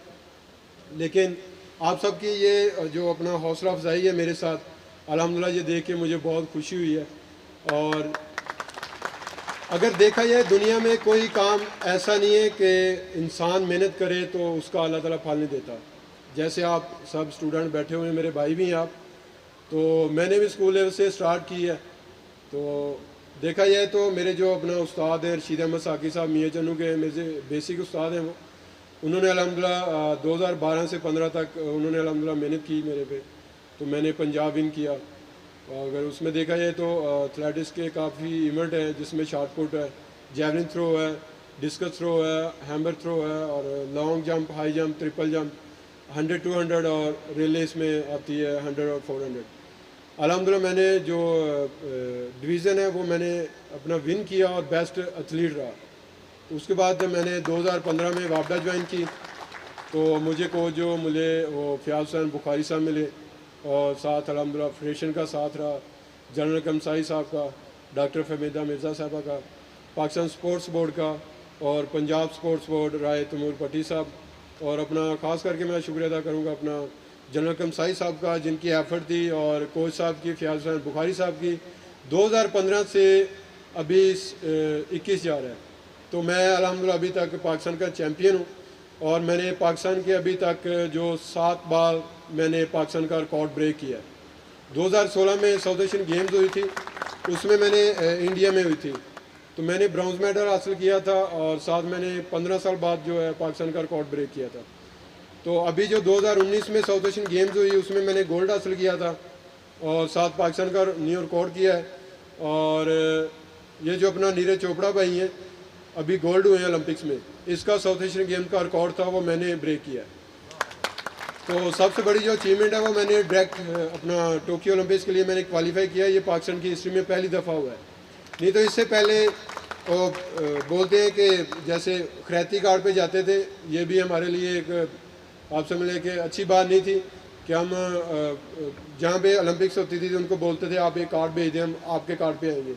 लेकिन आप सबकी ये जो अपना हौसला अफजाई है मेरे साथ, अल्हम्दुलिल्लाह ये देख के मुझे बहुत खुशी हुई है। और अगर देखा जाए दुनिया में कोई काम ऐसा नहीं है कि इंसान मेहनत करे तो उसका अल्लाह ताला फल नहीं देता। जैसे आप सब स्टूडेंट बैठे हुए हैं, मेरे भाई भी हैं आप, तो मैंने भी स्कूल लेवल से स्टार्ट की है। तो देखा जाए तो मेरे जो अपना उस्ताद है रशीद अहमद साकी साहब मियाँ चन्नू के मेरे से बेसिक उस्ताद हैं वो, उन्होंने अल्हम्दुलिल्लाह 2012 से 15 तक उन्होंने अल्हम्दुलिल्लाह मेहनत की मेरे पे, तो मैंने पंजाब विन किया। अगर उसमें देखा जाए तो एथलेटिक्स के काफ़ी इवेंट हैं जिसमें शॉट पुट है, जैवलिन थ्रो है, डिस्कस थ्रो है, हैमर थ्रो है, और long jump, high jump, triple jump, 100, 200 और रिले इसमें आती है 100 और 400। अल्हम्दुलिल्लाह मैंने जो डिवीज़न है वो मैंने अपना विन किया और बेस्ट एथलीट रहा। उसके बाद मैंने 2015 में वापडा ज्वाइन की, तो मुझे कोच जो मिले वो फ़याज़ हुसैन बुखारी साहब मिले, और साथ अल्हम्दुलिल्लाह फेडरेशन का साथ रहा, जनरल कमसाई साहब का, डॉक्टर फहमीदा मिर्ज़ा साहबा का, पाकिस्तान स्पोर्ट्स बोर्ड का, और पंजाब स्पोर्ट्स बोर्ड राय तैमूर पट्टी साहब, और अपना ख़ास करके मैं शुक्रिया अदा करूँगा अपना जनरल कमसाई साहब का जिनकी एफर्ट थी, और कोच साहब की फ़याज़ हुसैन बुखारी साहब की। 2015 से अभी 21 जा रहा है, तो मैं अल्हम्दुलिल्लाह अभी तक पाकिस्तान का चैम्पियन हूँ, और मैंने पाकिस्तान के अभी तक जो 7 बार मैंने पाकिस्तान का रिकॉर्ड ब्रेक किया है। 2016 में साउथ एशियन गेम्स हुई थी, उसमें मैंने इंडिया में हुई थी, तो मैंने ब्रॉन्ज मेडल हासिल किया था, और साथ मैंने 15 साल बाद जो है पाकिस्तान का रिकॉर्ड ब्रेक किया था। तो अभी जो 2019 में साउथ एशियन गेम्स हुई उसमें मैंने गोल्ड हासिल किया था, और साथ पाकिस्तान का न्यू रिकॉर्ड किया है। और ये जो अपना नीरज चोपड़ा भाई हैं अभी गोल्ड हुए हैं ओलंपिक्स में, इसका साउथ एशियन गेम का रिकॉर्ड था वो मैंने ब्रेक किया। तो सबसे बड़ी जो अचीवमेंट है वो मैंने डायरेक्ट अपना टोक्यो ओलंपिक्स के लिए मैंने क्वालिफाई किया। ये पाकिस्तान की हिस्ट्री में पहली दफ़ा हुआ है, नहीं तो इससे पहले वो बोलते हैं कि जैसे खैराती कार्ड पे जाते थे, ये भी हमारे लिए एक आप समझ लें कि अच्छी बात नहीं थी कि हम जहाँ पे ओलंपिक्स होती थी तो उनको बोलते थे आप एक कार्ड भेज दें, हम आपके कार्ड पे आएंगे।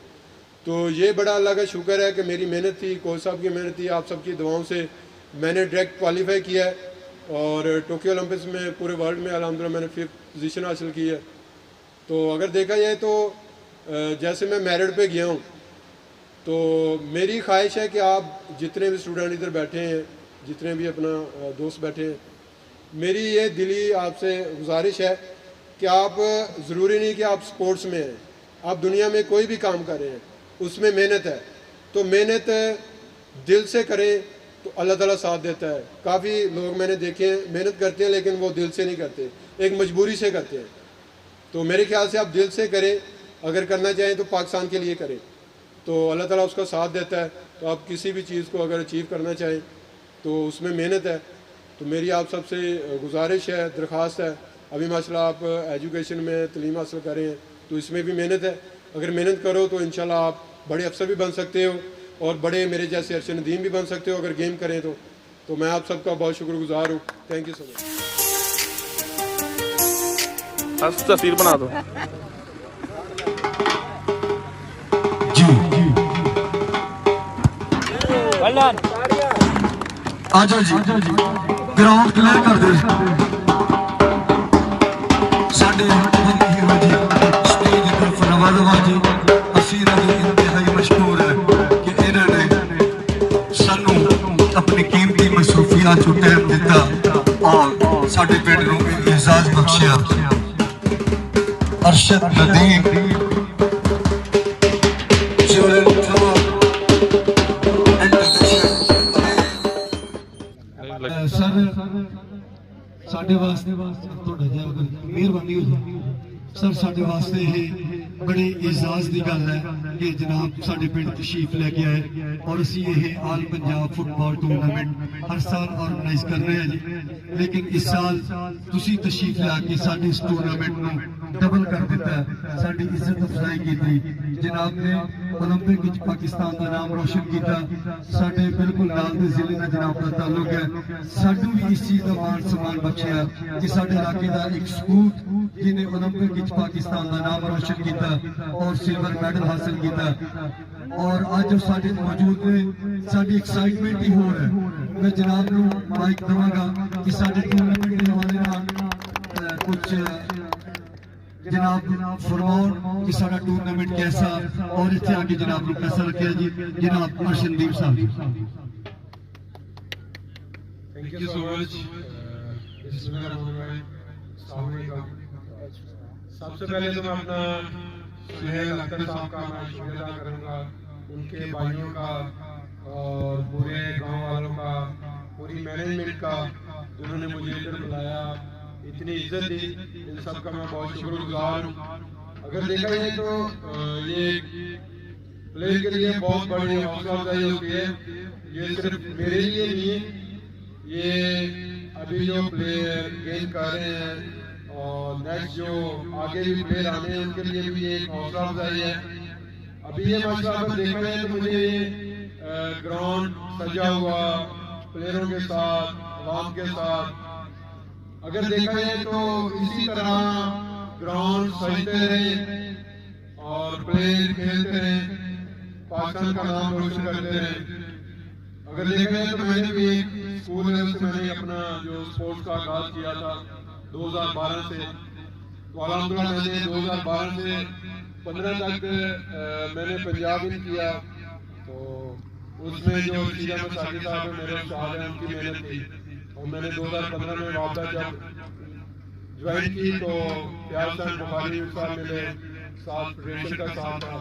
तो ये बड़ा अल्लाह का शुक्र है कि मेरी मेहनत थी, कोच साहब की मेहनत थी, आप सबकी दुआओं से मैंने डायरेक्ट क्वालिफाई किया है, और टोक्यो ओलंपिक्स में पूरे वर्ल्ड में अल्हम्दुलिल्लाह मैंने 5th पोजीशन हासिल की है। तो अगर देखा जाए तो जैसे मैं मेरिट पे गया हूँ, तो मेरी ख्वाहिश है कि आप जितने भी स्टूडेंट इधर बैठे हैं, जितने भी अपना दोस्त बैठे हैं, मेरी ये दिली आपसे गुजारिश है कि आप ज़रूरी नहीं कि आप स्पोर्ट्स में हैं, आप दुनिया में कोई भी काम कर रहे हैं उसमें मेहनत है, तो मेहनत दिल से करें तो अल्लाह ताला साथ देता है। काफ़ी लोग मैंने देखे हैं मेहनत करते हैं लेकिन वो दिल से नहीं करते, एक मजबूरी से करते हैं। तो मेरे ख्याल से आप दिल से करें, अगर करना चाहें तो पाकिस्तान के लिए करें, तो अल्लाह ताला उसका साथ देता है। तो आप किसी भी चीज़ को अगर अचीव करना चाहें तो उसमें मेहनत है। तो मेरी आप सबसे गुजारिश है, दरख्वास्त है, अभी माशाल्लाह आप एजुकेशन में तलीम हासिल कर रहे हैं तो इसमें भी मेहनत है। अगर मेहनत करो तो इंशाल्लाह आप बड़े अफसर भी बन सकते हो, और बड़े मेरे जैसे अरशद नदीम भी बन सकते हो अगर गेम करें तो मैं आप सबका बहुत शुक्रगुजार हूँ। Thank you so much. तस्वीर बना दो जी। आ जाओ जी, ग्राउंड क्लियर कर दो। साढ़े हीरो जी स्टेज तरफ नवाजवा जी असीरा जी इंतहाई मशहूर है कि इन्होंने सानू अपनी कीमती मसरूफियात चो टाइम दिता और साढ़े पिंड नूं एजाज बख्शिया। अरशद नदीम सर साढ़े वास्ते थोड़ा जिहा मेहरबानी हो जाए सर, साढ़े वास्ते ये बड़े एजाज की गल है कि जनाब साढ़े पिंड तशरीफ लैके आए, और असी ये आल पंजाब फुटबॉल टूरनामेंट हर साल ऑर्गेनाइज कर रहे हैं जी। लेकिन इस साल तुसी तशरीफ लैके साढ़े इस टूरनामेंट में डबल कर दिता है, साड़ी इज्जत अफजाई की थी। जनाब ने ओलंपिक विच पाकिस्तान का नाम रोशन किया, साढ़े बिल्कुल नाल दे जिले का जनाब का ताल्लुक है। सानू भी इस चीज का मान सम्मान बख्शिया कि साढ़े इलाके का एक सपूत जिन्हें ओलंपिक विच पाकिस्तान का नाम रोशन किया और सिल्वर मेडल हासिल किया, और आज साढ़े मौजूद ने साड़ी एक्साइटमेंट ही हो रहा है। मैं जनाब को माइक देवांगा कि साढ़े टूरनामेंट के हवाले नाल कुछ जनाब फरमाओ कि सारा टूरनामेंट कैसा, और इतने आगे जनाब ने फैसला किया जी जनाब अर्शदीप साहब। Thank you so much. सबसे पहले तो मैं अपना सुहेल अख्तर साहब का मैं शुक्रिया अदा करूँगा, उनके भाइयों का और पूरे गांव वालों का, पूरी मैनेजमेंट का, जिन्होंने मुझे इधर बुलाया, इतनी इज्जत दी, इन सब का मैं बहुत शुक्रगुजार हूँ। अगर देखा जाए तो ये प्लेयर के लिए बहुत बड़ी हौसला अफजाई होती है। ये सिर्फ मेरे लिए नहीं है, ये अभी जो प्लेयर गेम कर रहे हैं और नेक्स्ट जो आगे भी प्लेयर आने हैं उनके लिए भी ये एक हौसला अफजाई है। अभी ये माशाल्लाह अगर देखा जाए तो मुझे ग्राउंड सजा हुआ प्लेयरों के साथ, आवाम के साथ, अगर देखा जाए तो इसी तरह ग्राउंड सजते रहे और प्लेयर खेलते रहे, पाकिस्तान का नाम रोशन करते रहे। अगर देखा जाए तो मैंने भी एक स्कूल लेवल से मैंने अपना जो स्पोर्ट्स का आगाज किया था 2012 से, तो अल्हम्दुलिल्लाह मैंने 2012 से 15 तक मैंने पंजाब इन किया। तो उसमें जो शीरा मसाकी साहब है मेरे उस्ताद हैं, उनकी मेहनत थी और मैंने 2015 में वापस जब ज्वाइन की तो प्यार साहब बुखारी साहब मिले, साथ फेडरेशन का साथ था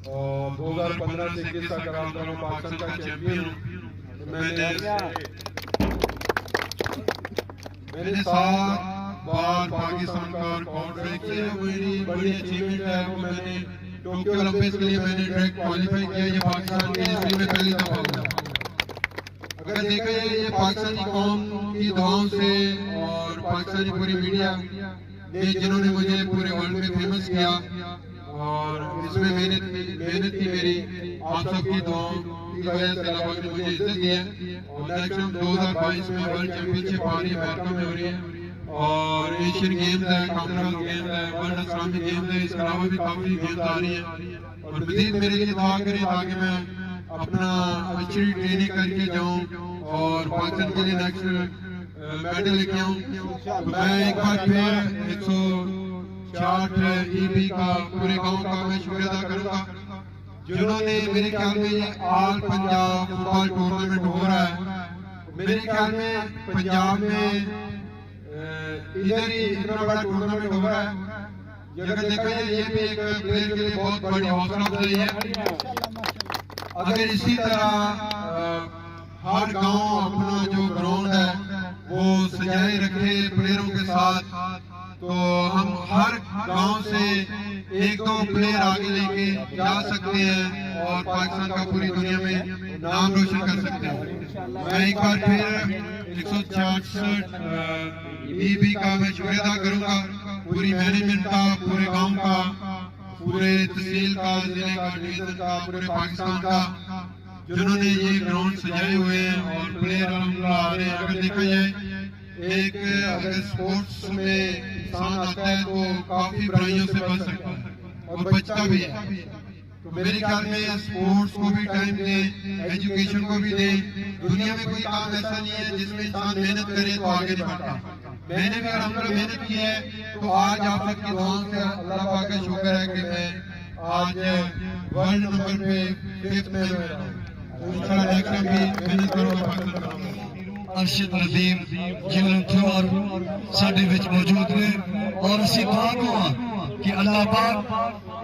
और 2015 से 21 तक मैं पाकिस्तान का चैंपियन हूँ। तो मैंने 7 बार पाकिस्तान का रिकॉर्ड ब्रेक किया। मेरी बड़ी अचीवमेंट है वो, मैंने टोक्यो ओलंपिक्स के लिए मैंने डायरेक्ट क्वालिफाई किया, ये पाकिस्तान के हिस्ट्री में पहली दफा हुआ। अगर देखा जाए ये पाकिस्तानी कौम की दुआओं से और पाकिस्तानी पूरी मीडिया ने जिन्होंने मुझे पूरे वर्ल्ड में फेमस किया और इसमें मेहनत थी मेरी, आप सबकी दुआओं की वजह से अल्लाह ने मुझे इज्जत दी है। और नेक्स्ट 2022 में वर्ल्ड चैंपियनशिप हमारी अमेरिका में हो रही है और एशियन गेम्स है, कॉमनवेल्थ गेम्स है, वर्ल्ड इस्लामिक गेम्स है, इस अलावा भी काफी गेम्स आ रही है। और मज़ीद मेरे लिए दुआ करें ताकि मैं अपना अच्छी ट्रेनिंग करके जाऊं और पाकिस्तान के लिए नेक्स्ट मेडल लेके आऊं। मैं एक बार फिर 166 ईबी का पूरे गांव का मैं शुक्रिया अदा करूंगा, जिन्होंने मेरे ख्याल में ये ऑल पंजाब फुटबॉल टूर्नामेंट हो रहा है। मेरे ख्याल में पंजाब में इधर ही इतना बड़ा टूर्नामेंट हो रहा है। अगर देखा जाए ये भी एक प्लेयर के लिए बहुत बड़ी हौसला अफजाई है। अगर इसी तरह हर गांव अपना जो ग्राउंड है वो सजाए रखे प्लेयरों के साथ, तो हम हर गांव से 1-2 प्लेयर आगे लेके जा सकते हैं और पाकिस्तान का पूरी दुनिया में नाम रोशन कर सकते हैं। मैं एक बार फिर 166 ईबी का मैं शुक्रिया अदा करूंगा, पूरी मैनेजमेंट का, पूरे गांव का, पूरे तहसील का, जिले का, डिवीजन का, पूरे पाकिस्तान का, जिन्होंने ये ग्राउंड सजाए हुए हैं और प्लेयर आ रहे हैं। अगर देखा जाए एक अगर स्पोर्ट्स में इंसान आता है तो काफी बुराइयों से बच सकता है और बचता भी है। तो मेरे ख्याल में स्पोर्ट्स को भी टाइम दें, एजुकेशन को भी दें। दुनिया में कोई काम ऐसा नहीं है जिसमें इंसान मेहनत करे तो आगे बढ़ता। मैंने भी अल्हम्दुलिल्लाह मेहनत की है, तो आज आप सबकी दुआओं से अल्लाह पाक का शुक्र है कि मैं आज वर्ल्ड नंबर पे 5th में हूं। इंशाल्लाह नेक्स्ट टाइम भी मेहनत करूंगा। अरशद नदीम जीवन थ्रोअर साडे विच मौजूद ने और असीं दुआ करो कि अल्लाह पाक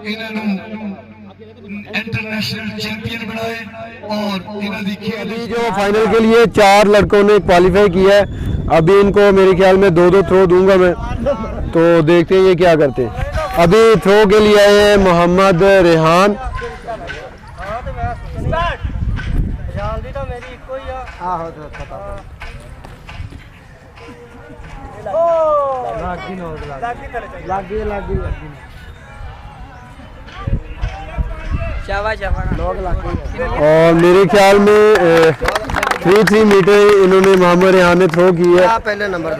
इन्हां इंटरनेशनल चैंपियन बनाए और इन्हां दी खेल जो फाइनल के लिए 4 लड़कों ने क्वालिफाई किया है। अभी इनको मेरे ख्याल में 2-2 थ्रो दूंगा मैं, तो देखते हैं ये क्या करते हैं। अभी थ्रो के लिए आए हैं मोहम्मद रेहान। और मेरे ख्याल में 3-3 मीटर इन्होंने मोहम्मद रेहान ने थ्रो की है। पहले नंबर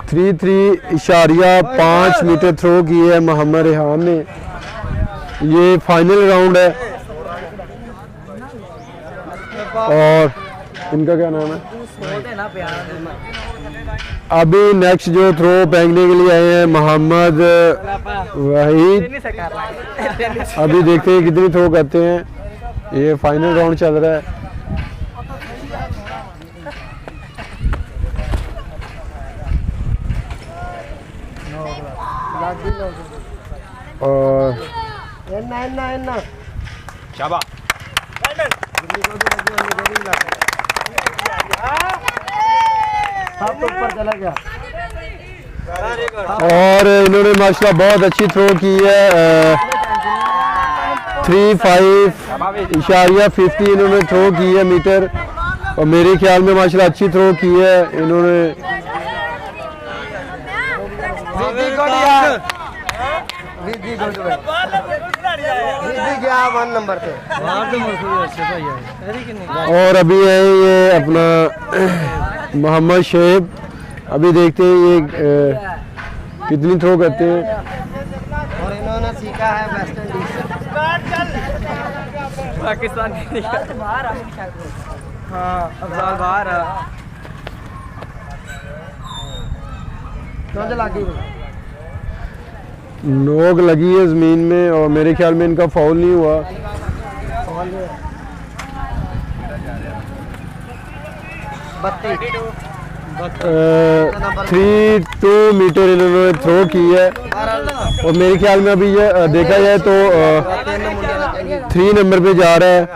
3.5 मीटर थ्रो की है मोहम्मद रेहान ने। ये फाइनल राउंड है और इनका क्या नाम है? अभी नेक्स्ट जो थ्रो फेंकने के लिए आए हैं मोहम्मद वहीद। अभी देखते हैं कितनी थ्रो करते हैं। ये फाइनल राउंड चल रहा है। और और इन्होंने माशाल्लाह बहुत अच्छी थ्रो की है 3.5 इन्होंने थ्रो की है मीटर और मेरे ख्याल में माशाल्लाह अच्छी थ्रो की है इन्होंने। और अभी है ये अपना मोहम्मद शेब, अभी देखते हैं ये कितनी थ्रो करते हैं। और इन्होंने सीखा है वेस्ट इंडीज से, पाकिस्तान के बाहर। हाँ अफजाल बाहर नोक लगी है जमीन में और मेरे ख्याल में इनका फाउल नहीं हुआ। 3.2 मीटर इन्होंने थ्रो की है और मेरे ख्याल में अभी ये देखा जाए तो 3 नंबर पे जा रहा है।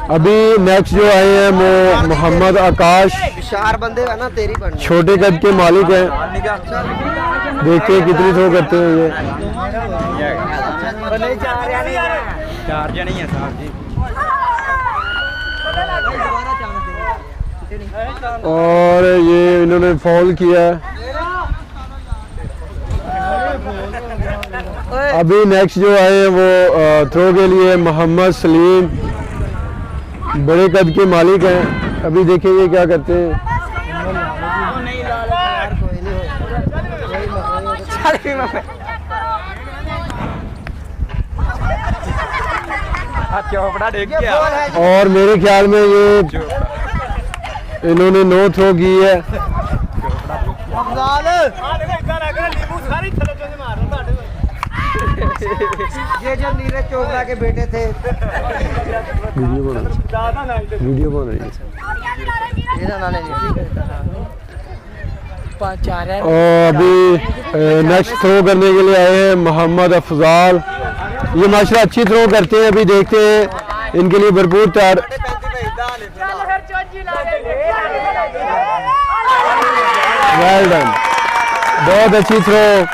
अभी नेक्स्ट जो आए हैं वो मोहम्मद आकाश, 4 बंदे का ना तेरी बन छोटे कद के मालिक हैं। देखते हैं कितनी थ्रो करते हैं ये। 4 जने हैं साहब जी। और ये इन्होंने फॉल किया। अभी नेक्स्ट जो आए हैं वो थ्रो के लिए मोहम्मद सलीम, बड़े कद के मालिक हैं। अभी देखिए ये क्या करते हैं। और मेरे ख्याल में ये इन्होंने नो थ्रो की है। ये जब नीरज चोपड़ा के बेटे थे। वीडियो बन रही है। और अभी नेक्स्ट थ्रो करने के लिए आए हैं मोहम्मद अफजाल। ये माशाल्लाह अच्छी थ्रो करते हैं। अभी देखते हैं इनके लिए भरपूर तैयार। वेल डन, बहुत अच्छी थ्रो।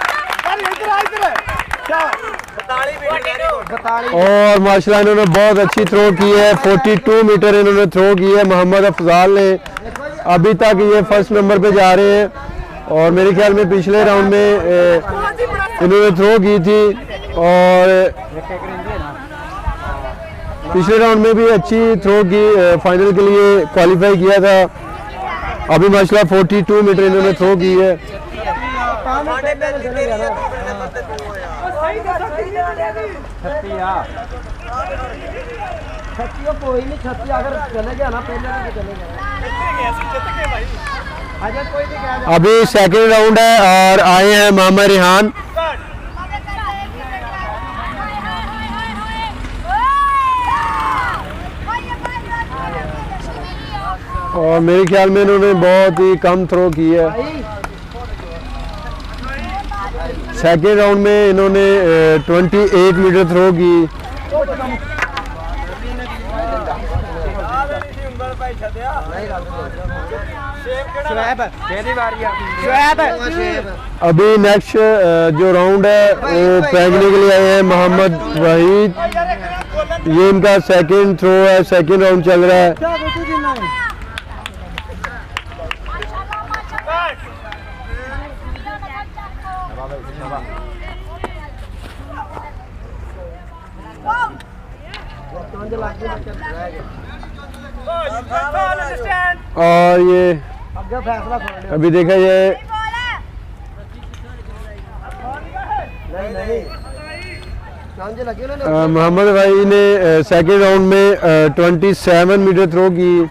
और माशाल्लाह इन्होंने बहुत अच्छी थ्रो की है। 42 मीटर इन्होंने थ्रो की है मोहम्मद अफजाल ने। अभी तक ये फर्स्ट नंबर पे जा रहे हैं और मेरे ख्याल में पिछले राउंड में इन्होंने थ्रो की थी और पिछले राउंड में भी अच्छी थ्रो की, फाइनल के लिए क्वालिफाई किया था। अभी माशाल्लाह 42 मीटर इन्होंने थ्रो की है। कोई नहीं, 36 अगर चले गया ना पहले तो चले गया। अभी सेकंड राउंड है और आए हैं मोहम्मद रेहान। और मेरे ख्याल में इन्होंने बहुत ही कम थ्रो की है। सेकेंड राउंड में इन्होंने 28 मीटर थ्रो की। अभी नेक्स्ट जो राउंड है वो फेंकने के लिए आए हैं मोहम्मद वहीद। ये इनका सेकेंड थ्रो है, सेकेंड राउंड चल रहा है। और ये अभी देखा ये मोहम्मद भाई ने सेकेंड राउंड में 27 मीटर थ्रो की।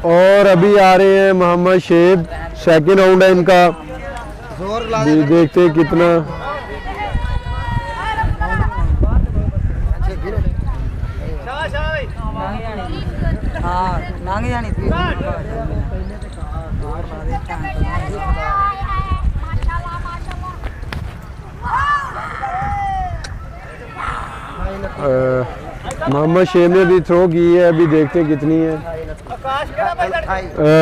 और अभी आ रहे हैं मोहम्मद शेब, सेकेंड राउंड है इनका। देखते हैं कितना। लंघ जानी थी मोहम्मद शेम ने भी थ्रो की है, अभी देखते हैं कितनी है।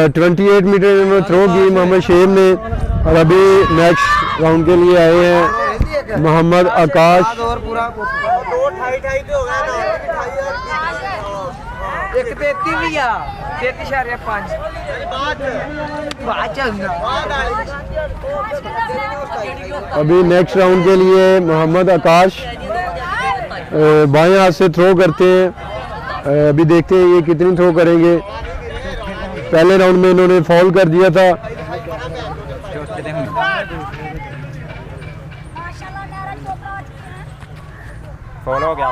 28 मीटर इन्होंने थ्रो की मोहम्मद शेम ने, और अभी नेक्स्ट राउंड के लिए आए हैं मोहम्मद आकाश। एक 33 भी आ 33.5 अभी नेक्स्ट राउंड के लिए मोहम्मद आकाश बाएं हाथ से थ्रो करते हैं। अभी देखते हैं ये कितनी थ्रो करेंगे। पहले राउंड में इन्होंने फॉल कर दिया था। फॉल हो गया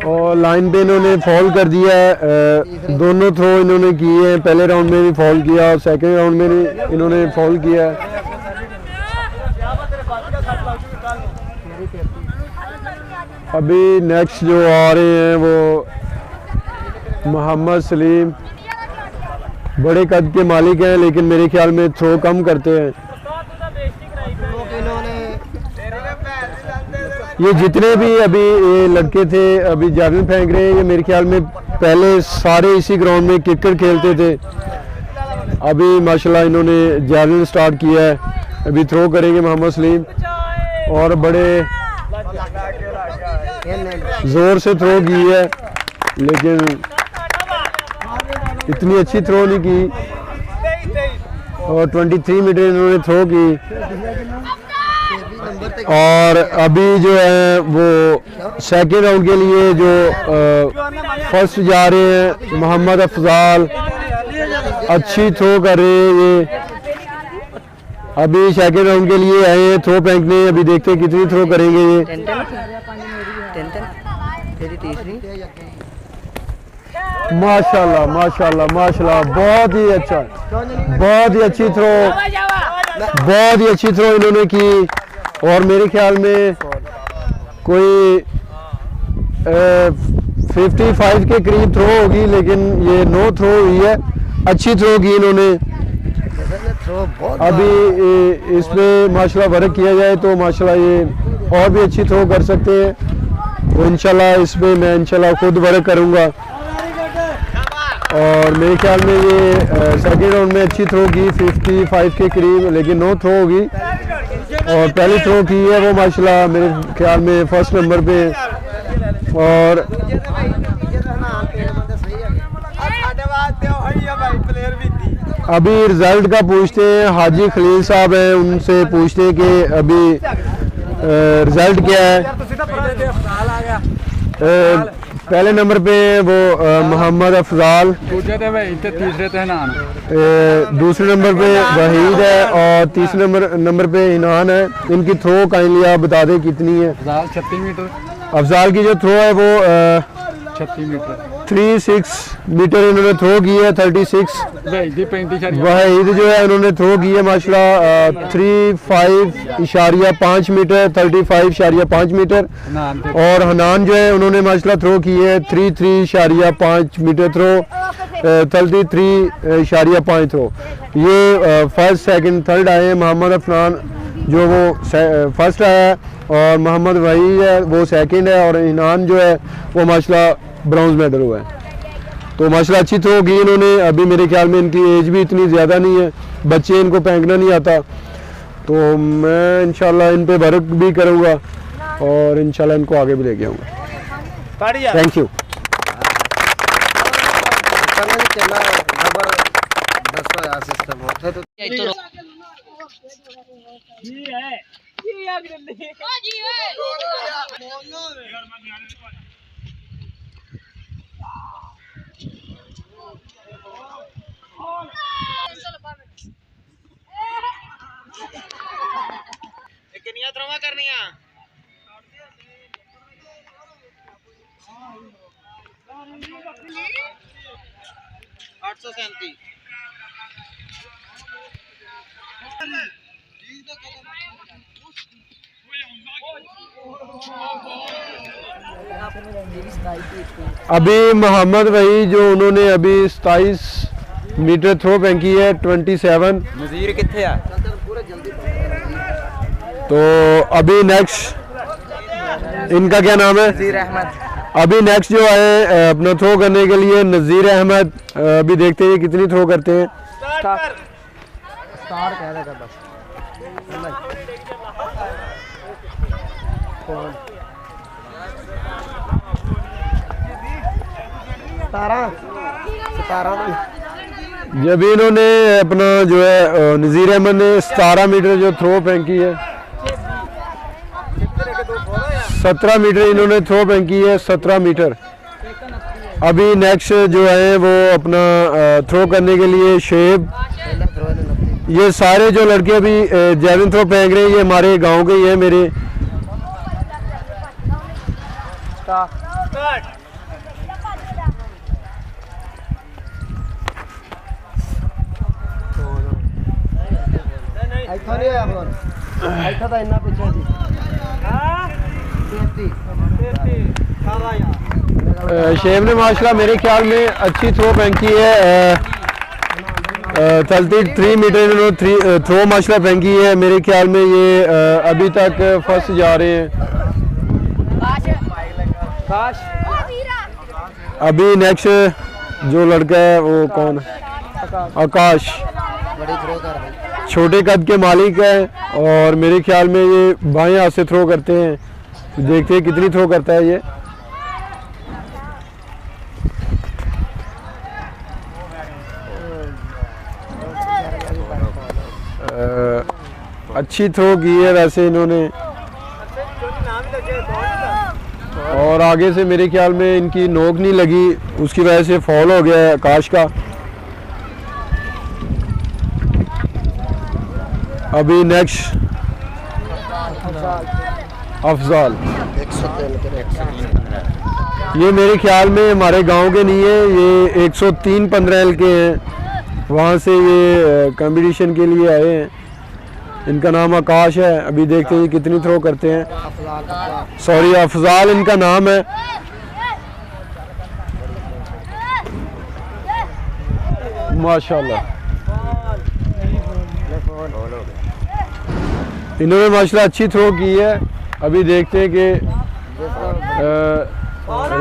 और लाइन पे इन्होंने फॉल कर दिया है। दोनों थ्रो इन्होंने किए हैं, पहले राउंड में भी फॉल किया और सेकंड राउंड में भी इन्होंने फॉल किया है। अभी नेक्स्ट जो आ रहे हैं वो मोहम्मद सलीम, बड़े कद के मालिक हैं लेकिन मेरे ख्याल में थ्रो कम करते हैं। ये जितने भी अभी ये लड़के थे अभी जैवलिन फेंक रहे हैं, ये मेरे ख्याल में पहले सारे इसी ग्राउंड में क्रिकेट खेलते थे। अभी माशाल्लाह इन्होंने जैवलिन स्टार्ट किया है। अभी थ्रो करेंगे मोहम्मद सलीम और बड़े जोर से थ्रो की है लेकिन इतनी अच्छी थ्रो नहीं की। और 23 मीटर इन्होंने थ्रो की। और अभी जो है वो सेकेंड राउंड के लिए जो फर्स्ट जा रहे हैं मोहम्मद अफजाल, अच्छी थ्रो कर रहे हैं ये। अभी सेकेंड राउंड के लिए आए हैं थ्रो फेंकने। अभी देखते हैं कितनी थ्रो करेंगे ये। माशाल्लाह माशाल्लाह माशाल्लाह, बहुत ही अच्छा, बहुत ही अच्छी थ्रो, बहुत ही अच्छी थ्रो इन्होंने की। और मेरे ख्याल में कोई 55 के करीब थ्रो होगी लेकिन ये नो थ्रो हुई है। अच्छी थ्रो की इन्होंने। अभी इसमें माशाल्लाह वर्क किया जाए तो माशाल्लाह ये और भी अच्छी थ्रो कर सकते हैं। तो इंशाल्लाह इसमें मैं इंशाल्लाह खुद वर्क करूँगा। और मेरे ख्याल में ये सेकेंड राउंड में अच्छी थ्रो की 55 के करीब, लेकिन नो थ्रो होगी। और पहली थ्रो की है वो माशाल्लाह मेरे ख्याल में फर्स्ट नंबर पे। और अभी रिजल्ट का पूछते हैं, हाजी खलील साहब हैं, उनसे पूछते हैं कि अभी रिजल्ट क्या है। पहले नंबर पे वो मोहम्मद अफजाल, तीसरे तहनान, दूसरे नंबर पे वहीद है और तीसरे नंबर पे इनान है। इनकी थ्रो काइंडली आप बता दें कितनी है। 36 मीटर अफजाल की जो थ्रो है वो 36 मीटर 36 मीटर इन्होंने थ्रो की है। 36 वहीद जो है इन्होंने थ्रो की है माशाल्लाह 35.5 मीटर, 35.5 मीटर। और हनान जो है उन्होंने माशाल्लाह थ्रो की है 33.5 मीटर थ्रो, 33.5 थ्रो। ये फर्स्ट सेकंड थर्ड आए हैं। मोहम्मद अफनान जो वो फर्स्ट आया है और मोहम्मद वही है वो सेकंड है और इनान जो है वो माशाल्लाह ब्रॉन्ज मेडल हुआ है। तो माशाल्लाह अच्छी थ्रो की इन्होंने। अभी मेरे ख्याल में इनकी एज भी इतनी ज़्यादा नहीं है, बच्चे इनको फेंकना नहीं आता। तो मैं इंशाल्लाह इन पे वर्क भी करूँगा और इंशाल्लाह इनको आगे भी लेके आऊँगा। Thank you. कितनियां थ्रोवा करनियां? 837। अभी मोहम्मद भाई जो उन्होंने अभी 27 मीटर थ्रो फेंकी है 27। नज़ीर किथे है? तो अभी नेक्स्ट इनका क्या नाम है? नज़ीर अहमद। अभी नेक्स्ट जो आए अपना थ्रो करने के लिए नज़ीर अहमद। अभी देखते हैं कितनी थ्रो करते हैं। स्टार कह रहा था बस। जब इन्होंने अपना जो है नज़ीर अहमद ने 17 मीटर जो थ्रो फेंकी है, 17 मीटर इन्होंने थ्रो फेंकी है, 17 मीटर। अभी नेक्स्ट जो है वो अपना थ्रो करने के लिए शेब। ये सारे जो लड़के अभी जैवलिन थ्रो फेंक रहे हैं ये हमारे गांव के ही है मेरे। शेब ने माशाल्लाह मेरे ख्याल में अच्छी थ्रो फेंकी है। 33 मीटर इन्होंने थ्रो माशाल्लाह फेंकी है। मेरे ख्याल में ये अभी तक फर्स्ट जा रहे हैं। अभी नेक्स्ट जो लड़का है वो कौन? आकाश। छोटे कद के मालिक है और मेरे ख्याल में ये बाएं हाथ से थ्रो करते हैं। देखते हैं कितनी थ्रो करता है ये। अच्छी थ्रो की है वैसे इन्होंने, और आगे से मेरे ख्याल में इनकी नोक नहीं लगी, उसकी वजह से फॉल हो गया है आकाश का। अभी नेक्स्ट अफजाल। ये मेरे ख्याल में हमारे गांव के नहीं है, ये 103-15 के हैं। वहाँ से ये कंपटीशन के लिए आए हैं। इनका नाम आकाश है। अभी देखते हैं कितनी थ्रो करते हैं। सॉरी अफजाल इनका नाम है। माशाल्लाह इन्होंने माशाल्लाह अच्छी थ्रो की है। अभी देखते हैं कि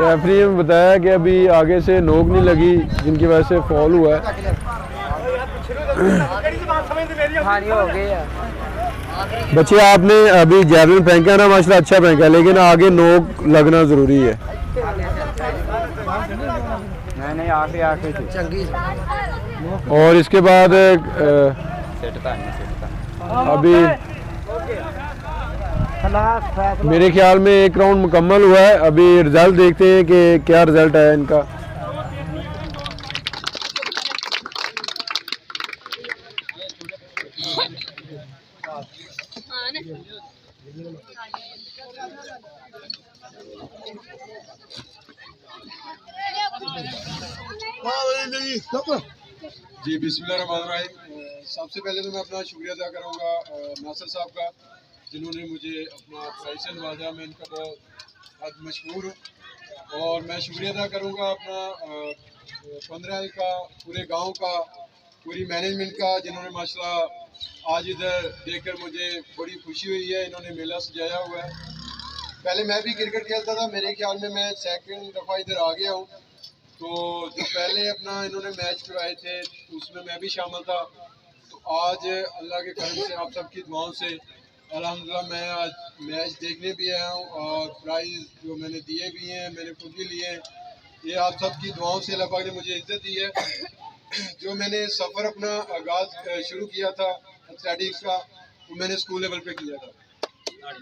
रेफरी ने बताया कि अभी आगे से नोक नहीं लगी जिनकी वजह से फॉल हुआ है। बच्चे आपने अभी जैवलिन फेंका ना माशाल्लाह अच्छा फेंका, लेकिन आगे नोक लगना ज़रूरी है। नहीं आखिरी और इसके बाद अभी मेरे ख्याल में एक राउंड मुकम्मल हुआ है। अभी रिजल्ट देखते हैं कि क्या रिजल्ट है इनका। जी बिस्मिल्लाहिर्रहमानिर्रहीम। सबसे पहले तो मैं अपना शुक्रिया अदा करूँगा नासिर साहब का, जिन्होंने मुझे अपना प्राइज़ नवाजा। मैं इनका बहुत मशहूर हूँ और मैं शुक्रिया अदा करूँगा अपना 15 का, पूरे गांव का, पूरी मैनेजमेंट का, जिन्होंने माशाल्लाह आज इधर देखकर मुझे बड़ी खुशी हुई है। इन्होंने मेला सजाया हुआ है। पहले मैं भी क्रिकेट खेलता था, मेरे ख्याल में मैं सेकंड दफ़ा इधर आ गया हूँ। तो जो पहले अपना इन्होंने मैच करवाए थे उसमें मैं भी शामिल था। तो आज अल्लाह के करम से आप सबकी दुआओं से अल्हम्दुलिल्लाह मैं आज मैच देखने भी आया हूँ और प्राइज़ जो मैंने दिए भी हैं, मैंने खुद भी लिए हैं। ये आप सबकी दुआओं से अल्लाह पाक ने मुझे इज्जत दी है। जो मैंने सफ़र अपना आगाज़ शुरू किया था एथलेटिक्स का, वो मैंने स्कूल लेवल पे किया था।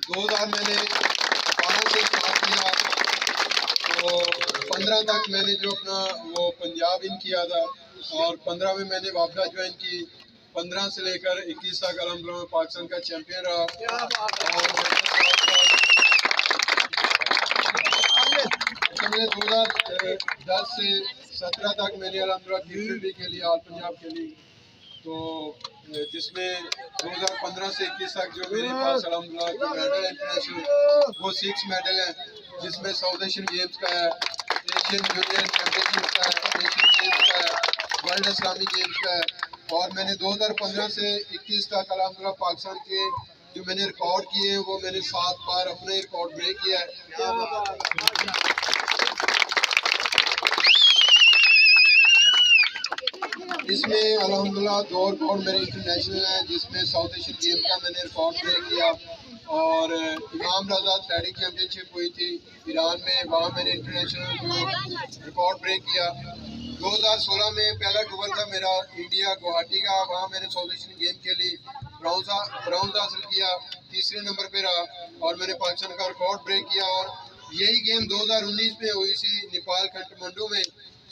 2000 मैंने 12 से स्टार्ट किया, तो 15 तक मैंने जो अपना वो पंजाब इन किया था और 15 में मैंने वापदा ज्वाइन की। 15 से लेकर 21 तक अल्हम्दुलिल्लाह पाकिस्तान का चैंपियन रहा। और मैंने 2010 से 17 तक मैंने अल्हम्दुलिल्लाह क्रिकेट भी खेली, ऑल पंजाब खेली। तो जिसमें 2015 से 21 तक जो मेरे पास अल्हम्दुलिल्लाह मेडल इंटरनेशनल वो 6 मेडल हैं। जिसमें साउथ एशियन गेम्स का है, एशियन जूनियर चैम्पियनशिप का है, एशियन गेम्स का है, वर्ल्ड इस्लामिक गेम्स का है। और मैंने 2015 से 21 तक अल्हम्दुलिल्लाह पाकिस्तान के जो मैंने रिकॉर्ड किए हैं वो मैंने 7 बार अपने रिकॉर्ड ब्रेक किया है। इसमें अल्हम्दुलिल्लाह 2 रिकॉर्ड मेरे इंटरनेशनल हैं, जिसमें साउथ एशियन गेम का मैंने रिकॉर्ड ब्रेक किया और इमाम रजा एथलेटिक चैम्पियनशिप हुई थी ईरान में, वहाँ मैंने इंटरनेशनल रिकॉर्ड ब्रेक किया। 2016 में पहला टूर था मेरा इंडिया गुवाहाटी का, वहाँ मैंने साउथ एशियन गेम खेली, ब्राउन्स हासिल किया, तीसरे नंबर पे रहा और मैंने पाकिस्तान का रिकॉर्ड ब्रेक किया। और यही गेम 2019 में हुई थी नेपाल काठमांडू में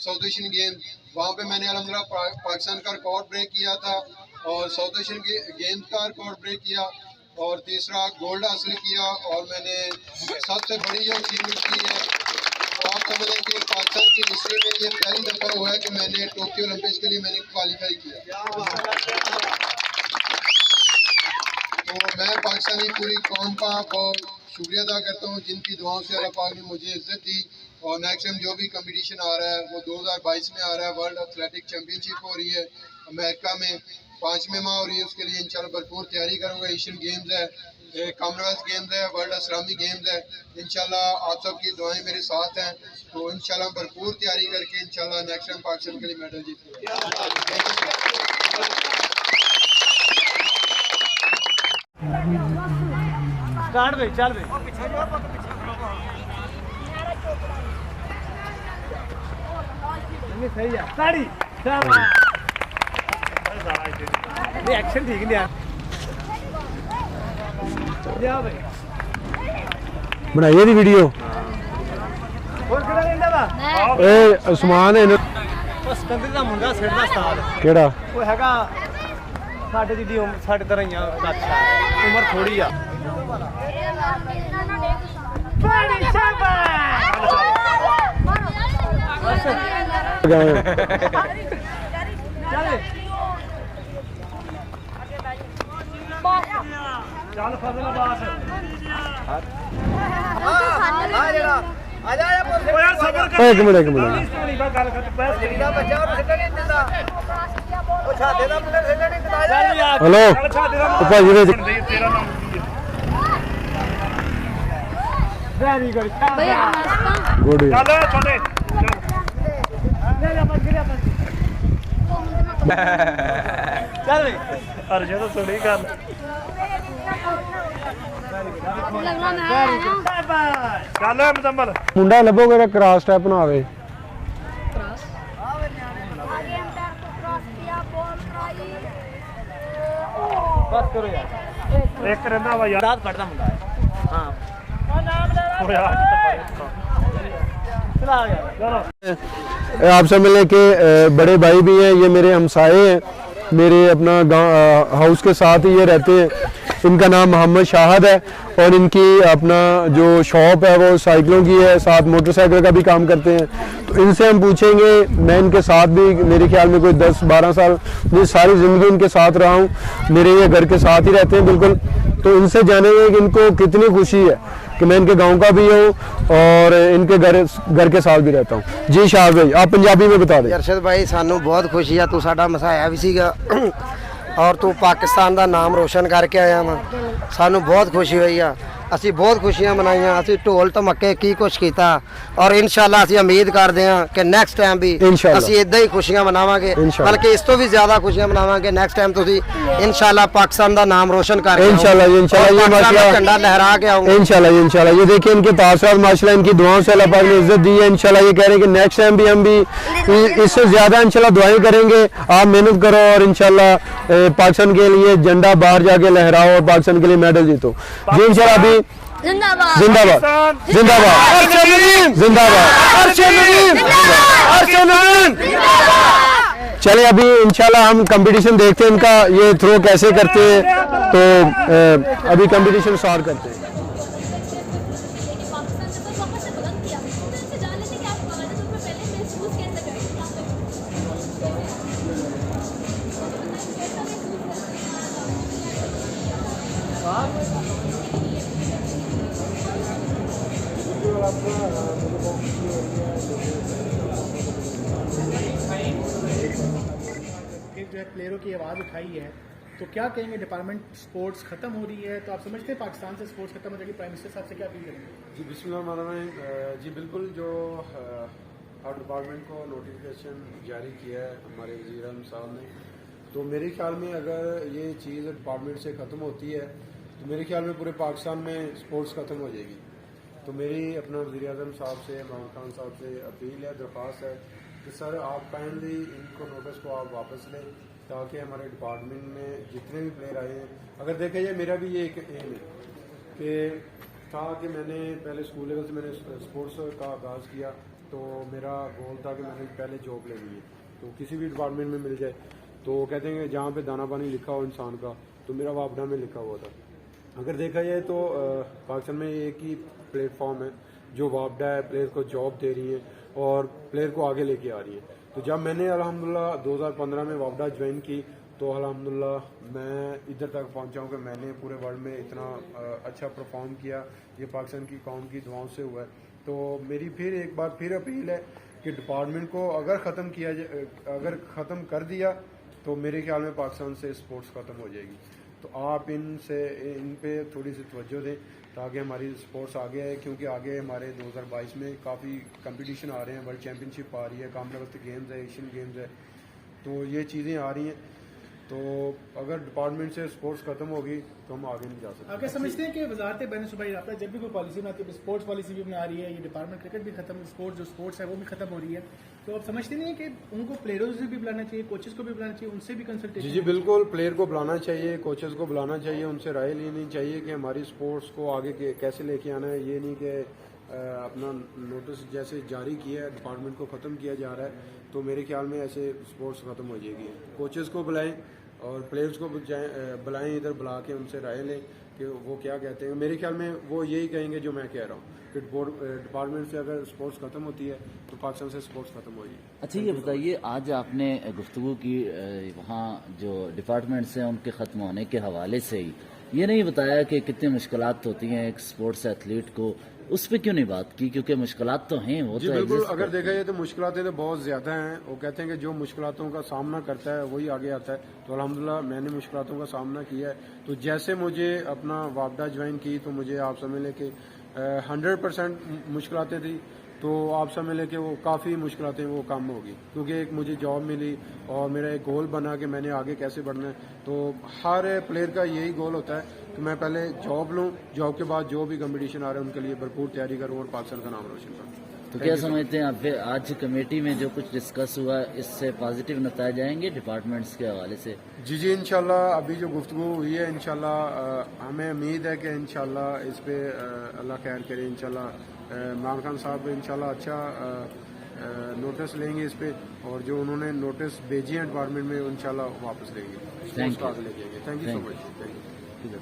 साउथ एशियन गेम, वहाँ पे मैंने अल्हम्दुलिल्लाह पाकिस्तान का रिकॉर्ड ब्रेक किया था और साउथ एशियन गेम्स का रिकॉर्ड ब्रेक किया और तीसरा गोल्ड हासिल किया। और मैंने सबसे बड़ी जो अचीवमेंट की है तो आप समझ लें कि पाकिस्तान की हिस्ट्री में ये पहली दफ़ा हुआ है कि मैंने टोक्यो ओलंपिक्स के लिए मैंने क्वालिफाई किया। तो मैं पाकिस्तानी पूरी कौम का बहुत शुक्रिया अदा करता हूँ जिनकी दुआओं से अल्लाह पाक ने मुझे इज्जत दी। और नेक्स्ट टाइम जो भी कंपटीशन आ रहा है वो 2022 में आ रहा है, वर्ल्ड एथलेटिक चैम्पियनशिप हो रही है अमेरिका में, 5वें माह हो रही है, उसके लिए इंशाल्लाह भरपूर तैयारी करूँगा। एशियन गेम्स है, कॉमनवेल्थ गेम्स है, वर्ल्ड इस्लामिक गेम्स है, इंशाल्लाह आप सबकी दुआएं मेरे साथ हैं, तो इंशाल्लाह भरपूर तैयारी करके इंशाल्लाह नेक्स्ट टाइम पाकिस्तान के लिए मेडल जीतेंगे। स्टार्ट भाई, चल भाई। सही है, साड़ी एक्शन ठीक नहीं यार भाई, बनाइए दी वीडियो उस्मान है सिकंदर दा मुंडा सिर दा उस्ताद केड़ा वो हैगा साडे जिद्दी साडे तरह ही अच्छा उम्र थोड़ी आ चल फजल अब्बास एक मिनट हेलो भाजी गुड चल अर्जे तो सुनी कर मुंडा लभोगे क्रॉस टाइप बनावे बस करो यार एक रहना वा यार रात पढ़ना मुंडा हां आपसे मिलने के बड़े भाई भी हैं, ये मेरे हमसाए हैं, मेरे अपना गांव हाउस के साथ ही ये रहते हैं। इनका नाम मोहम्मद शाहद है और इनकी अपना जो शॉप है वो साइकिलों की है, साथ मोटरसाइकिल का भी काम करते हैं। तो इनसे हम पूछेंगे, मैं इनके साथ भी मेरे ख्याल में कोई 10-12 साल मैं सारी ज़िंदगी इनके साथ रहा हूँ, मेरे ये घर के साथ ही रहते हैं बिल्कुल। तो इनसे जानेंगे कि इनको कितनी खुशी है कि मैं इनके गांव का भी हूँ और इनके घर के साथ भी रहता हूँ। जी शाहद भाई आप पंजाबी में बता दें। अरशद भाई सानू बहुत खुशी है, तू साडा मसाया भी सीगा और तू पाकिस्तान का नाम रोशन करके आया वा, सानू बहुत खुशी हुई है। ਅਸੀਂ बहुत खुशियां मनाइया, ਅਸੀਂ ढोल धमके की कुछ किया और इंशाल्लाह ਅਸੀਂ उम्मीद करते हैं कि नेक्स्ट टाइम भी ਅਸੀਂ इदा ही खुशियां मनावांगे, बल्कि इस तो भी ज्यादा खुशियां मनावांगे। नेक्स्ट टाइम तुसी इंशाल्लाह पाकिस्तान का नाम रोशन करके इंशाल्लाह ये माशाल्लाह झंडा लहरा के आओगे इंशाल्लाह। ये देखिए इनके तासुरात माशाल्लाह, इनकी दुआओं से अल्लाह पाक ने इज्जत दी है। इंशाल्लाह ये कह रहे हैं कि नेक्स्ट टाइम भी हम भी इससे ज्यादा इंशाल्लाह दुआएं करेंगे। आप मेहनत करो और इंशाल्लाह पाकिस्तान के लिए झंडा बाहर जाके लहराओ और पाकिस्तान के लिए मेडल जीतो जी इंशाल्लाह। अभी जिंदाबाद जिंदाबाद जिंदाबाद जिंदाबाद। चले अभी इंशाल्लाह हम कंपटीशन देखते हैं इनका, ये थ्रो कैसे करते हैं, तो अभी कंपटीशन स्टार्ट करते हैं। अपना मुझे बहुत खुशी हो रही है फिर जो है प्लेयरों की आवाज़ उठाई है, तो क्या कहेंगे? डिपार्टमेंट स्पोर्ट्स खत्म हो रही है, तो आप समझते हैं पाकिस्तान से स्पोर्ट्स खत्म हो जाएगी? प्राइम मिनिस्टर साहब से क्या अपील करेंगे? जी बिस्मिल्लाह जी बिल्कुल, जो हर डिपार्टमेंट को नोटिफिकेशन जारी किया है हमारे वज़ीर आज़म साहब ने, तो मेरे ख्याल में अगर ये चीज़ डिपार्टमेंट से ख़त्म होती है तो मेरे ख्याल में पूरे पाकिस्तान में स्पोर्ट्स ख़त्म हो जाएगी। तो मेरी अपना वज़ीर आज़म साहब से, इमरान खान साहब से अपील है, दरख्वास्त है कि सर आप काइंडली इनको नोटिस को आप वापस लें, ताकि हमारे डिपार्टमेंट में जितने भी प्लेयर आए हैं, अगर देखा जाए मेरा भी ये एक एम है कि था कि मैंने पहले स्कूल लेवल से मैंने स्पोर्ट्स का आगाज़ किया, तो मेरा गोल था कि मैंने पहले जॉब लेनी है, तो किसी भी डिपार्टमेंट में मिल जाए। तो कहते हैं कि जहाँ पे दाना पानी लिखा हो इंसान का, तो मेरा वापडा में लिखा हुआ था। अगर देखा जाए तो पाकिस्तान में एक ही प्लेटफॉर्म है जो वापडा है, प्लेयर को जॉब दे रही है और प्लेयर को आगे लेके आ रही है। तो जब मैंने अल्हम्दुलिल्लाह 2015 में वापडा ज्वाइन की, तो अल्हम्दुलिल्लाह मैं इधर तक पहुंचा हूँ कि मैंने पूरे वर्ल्ड में इतना अच्छा परफॉर्म किया। ये पाकिस्तान की कौम की दुआओं से हुआ है। तो मेरी फिर एक बार फिर अपील है कि डिपार्टमेंट को अगर ख़त्म किया जाए, अगर ख़त्म कर दिया तो मेरे ख्याल में पाकिस्तान से स्पोर्ट्स ख़त्म हो जाएगी। तो आप इन पे थोड़ी सी तवज्जो दें ताकि हमारी स्पोर्ट्स आगे आए, क्योंकि आगे हमारे 2022 में काफ़ी कंपटीशन आ रहे हैं, वर्ल्ड चैम्पियनशिप आ रही है, कॉमनवेल्थ गेम्स है, एशियन गेम्स है, तो ये चीज़ें आ रही हैं। तो अगर डिपार्टमेंट से स्पोर्ट्स खत्म होगी तो हम आगे नहीं जा सकते। क्या समझते हैं कि वजारत बैन सूबाई राब्ता जब भी कोई पॉलिसी बनाती है, स्पोर्ट्स पॉलिसी भी बना रही है, ये डिपार्टमेंट क्रिकेट भी खत्म, स्पोर्ट्स है वो भी खत्म हो रही है, तो आप समझते नहीं है कि उनको प्लेयरों से भी बुलाना चाहिए, कोचेस को भी बुलाना चाहिए, उनसे भी कंसल्टेशन? जी बिल्कुल, प्लेयर को बुलाना चाहिए, कोचेस को बुलाना चाहिए, उनसे राय लेनी चाहिए कि हमारी स्पोर्ट्स को आगे कैसे लेके आना है। ये नहीं कि अपना नोटिस जैसे जारी किया है, डिपार्टमेंट को ख़त्म किया जा रहा है, तो मेरे ख्याल में ऐसे स्पोर्ट्स ख़त्म हो जाएगी। कोचेस को बुलाएं और प्लेयर्स को बुलाएं, इधर बुला के उनसे राय लें कि वो क्या कहते हैं। मेरे ख्याल में वो यही कहेंगे जो मैं कह रहा हूँ कि डिपार्टमेंट से अगर स्पोर्ट्स खत्म होती है तो पाकिस्तान से स्पोर्ट्स खत्म होगी। अच्छा ये बताइए, आज आपने गुफ्तगू की वहाँ जो डिपार्टमेंट्स हैं उनके ख़त्म होने के हवाले से ही, ये नहीं बताया कि कितनी मुश्किलात होती हैं एक स्पोर्ट्स एथलीट को, उस पर क्यों नहीं बात की? क्योंकि मुश्किलात तो हैं, वो जी तो बिल्कुल, अगर देखा जाए तो मुश्किलातें तो बहुत ज़्यादा हैं। वो कहते हैं कि जो मुश्किलातों का सामना करता है वही आगे आता है। तो अल्हम्दुलिल्लाह मैंने मुश्किलातों का सामना किया है। तो जैसे मुझे अपना वापडा ज्वाइन की तो मुझे आप समझ लें कि 100% मुश्किलातें थी, तो आप समझ लें कि वो काफ़ी मुश्किलातें वो कम होगी, क्योंकि एक मुझे जॉब मिली और मेरा एक गोल बना कि मैंने आगे कैसे बढ़ना है। तो हर प्लेयर का यही गोल होता है कि मैं पहले जॉब लूँ, जॉब के बाद जो भी कंपटीशन आ रहा है उनके लिए भरपूर तैयारी करूँ और पाकिस्तान का नाम रोशन करूँ। तो क्या समझते हैं आप आज कमेटी में जो कुछ डिस्कस हुआ इससे पॉजिटिव नतीजे जाएंगे डिपार्टमेंट्स के हवाले से? जी इंशाल्लाह, अभी जो गुफ्तगू हुई है इंशाल्लाह हमें उम्मीद है कि इंशाल्लाह इस पे अल्लाह खैर करे। इंशाल्लाह इमरान खान साहब इंशाल्लाह अच्छा नोटिस लेंगे इस पे, और जो उन्होंने नोटिस भेजी है डिपार्टमेंट में इंशाल्लाह वापस लेंगे, thank you so much. Thank you.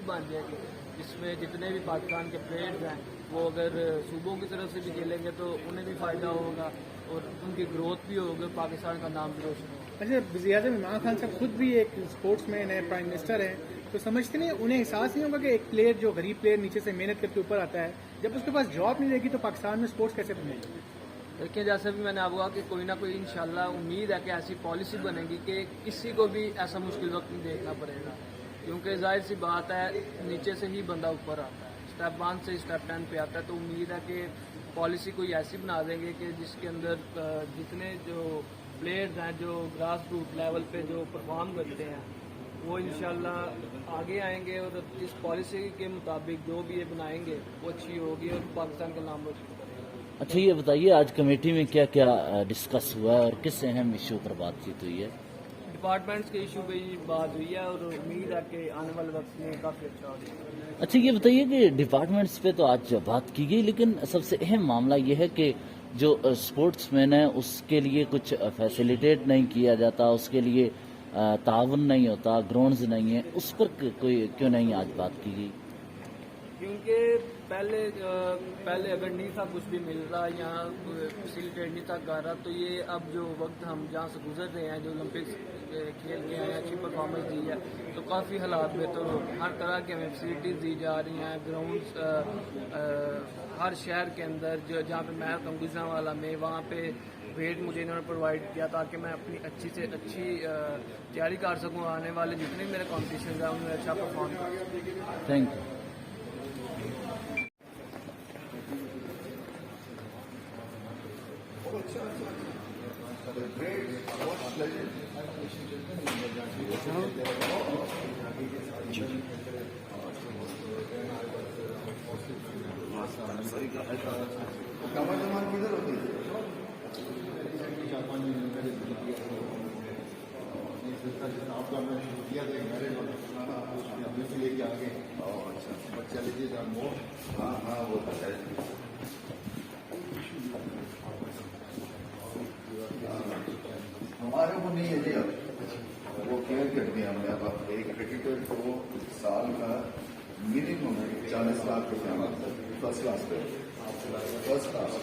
बन जाएगी जिसमें जितने भी पाकिस्तान के प्लेयर्स हैं वो अगर सूबों की तरफ से भी खेलेंगे तो उन्हें भी फ़ायदा होगा और उनकी ग्रोथ भी होगी, पाकिस्तान का नाम भी रोशन होगा। अच्छा, वज़ीर-ए-आज़म इमरान खान साहब खुद भी एक स्पोर्ट्समैन है, प्राइम मिनिस्टर हैं, तो समझते नहीं उन्हें एहसास नहीं होगा कि एक प्लेयर जो गरीब प्लेयर नीचे से मेहनत करके ऊपर आता है, जब उसके पास जॉब नहीं रहेगी तो पाकिस्तान में स्पोर्ट्स कैसे बनेगी? देखिए, जैसे भी मैंने आपको कहा कि कोई ना कोई इंशाल्लाह उम्मीद है कि ऐसी पॉलिसी बनेगी कि किसी को भी ऐसा मुश्किल वक्त नहीं देखना पड़ेगा, क्योंकि जाहिर सी बात है नीचे से ही बंदा ऊपर आता है, स्टेप 1 से स्टेप 10 पे आता है। तो उम्मीद है कि पॉलिसी कोई ऐसी बना देंगे कि जिसके अंदर जितने जो प्लेयर्स हैं जो ग्रास रूट लेवल पे जो परफॉर्म करते हैं वो इंशाल्लाह आगे आएंगे और इस पॉलिसी के मुताबिक जो भी ये बनाएंगे वो अच्छी होगी और पाकिस्तान का नाम रोशन करेगा। अच्छा ये बताइए, आज कमेटी में क्या क्या डिस्कस हुआ है और किस अहम इशू पर बातचीत हुई है? डिपार्टमेंट्स के इशू पे बात हुई है और उम्मीद है कि आने वाले वक्त में काफ़ी अच्छा होगा। अच्छा ये बताइए कि डिपार्टमेंट्स पे तो आज बात की गई, लेकिन सबसे अहम मामला ये है कि जो स्पोर्ट्समैन है उसके लिए कुछ फैसिलिटेट नहीं किया जाता, उसके लिए ताउन नहीं होता, ग्राउंड्स नहीं है, उस पर कोई क्यों नहीं आज बात की गई? क्योंकि पहले अगर नहीं था कुछ भी मिल रहा, यहाँ फैसिलिटेट नहीं था कर रहा, तो ये अब जो वक्त हम जहाँ से गुजर रहे हैं, जो ओलंपिक्स खेल के आए, अच्छी परफॉर्मेंस दी है, तो काफ़ी हालात बेहतर हो गए। हर तरह की हमें फैसिलिटीज़ दी जा रही हैं, ग्राउंड्स हर शहर के अंदर जो जहाँ पे मैं रहता हूँ गुजरांवाला में, वहाँ पे वेट मुझे इन्होंने प्रोवाइड किया ताकि मैं अपनी अच्छी से अच्छी तैयारी कर सकूँ, आने वाले जितने भी मेरे कॉम्पिटिशन हैं उनमें अच्छा परफॉर्म कर सकूँ। Thank you. आपका मैं किया था मैरिज लेके आ गए। अच्छा बच्चा लीजिए हाँ हाँ वो हमारे को नहीं है जी। अब वो क्या करते हैं हमने, अब एक क्रिकेटर को साल का मिनिमम 40 लाख रुपया फर्स्ट क्लास पे, first class.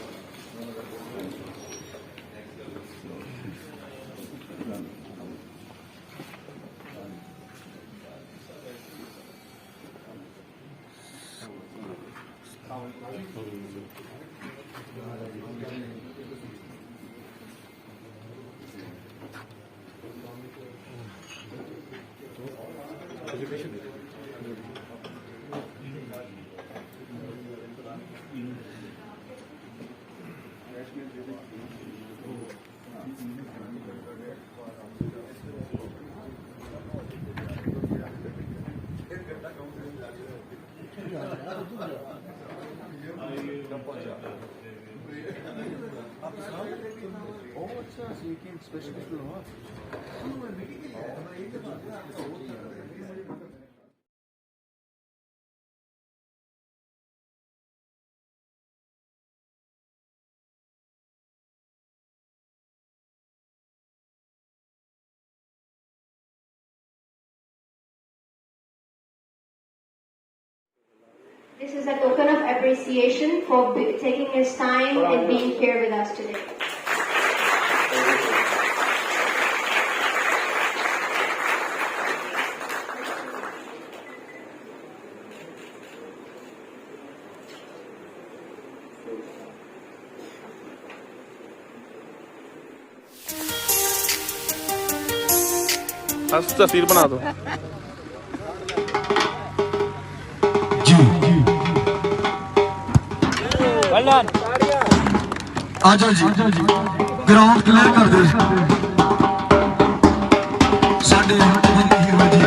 This is a token of appreciation for taking his time and being here with us today. तस्वीर बना दो। आजा जी ग्राउंड क्लियर कर दे। साढ़े हीरो जी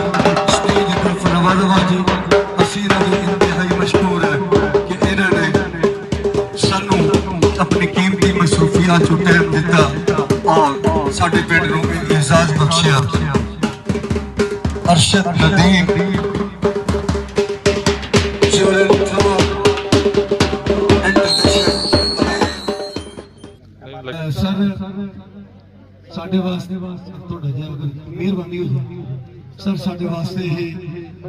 स्टेज पर नवाजवा जी असीर इंतहाई मशहूर है कि इन्होंने सानू अपनी कीमती मसरूफियात चो टाइम दिता और साढ़े पिंड नूं एजाज बख्शिया। अरशद नदीम सर साढ़े वास्ते थोड़ा जिहा मेहरबानी हो जाए सर, साढ़े वास्ते ये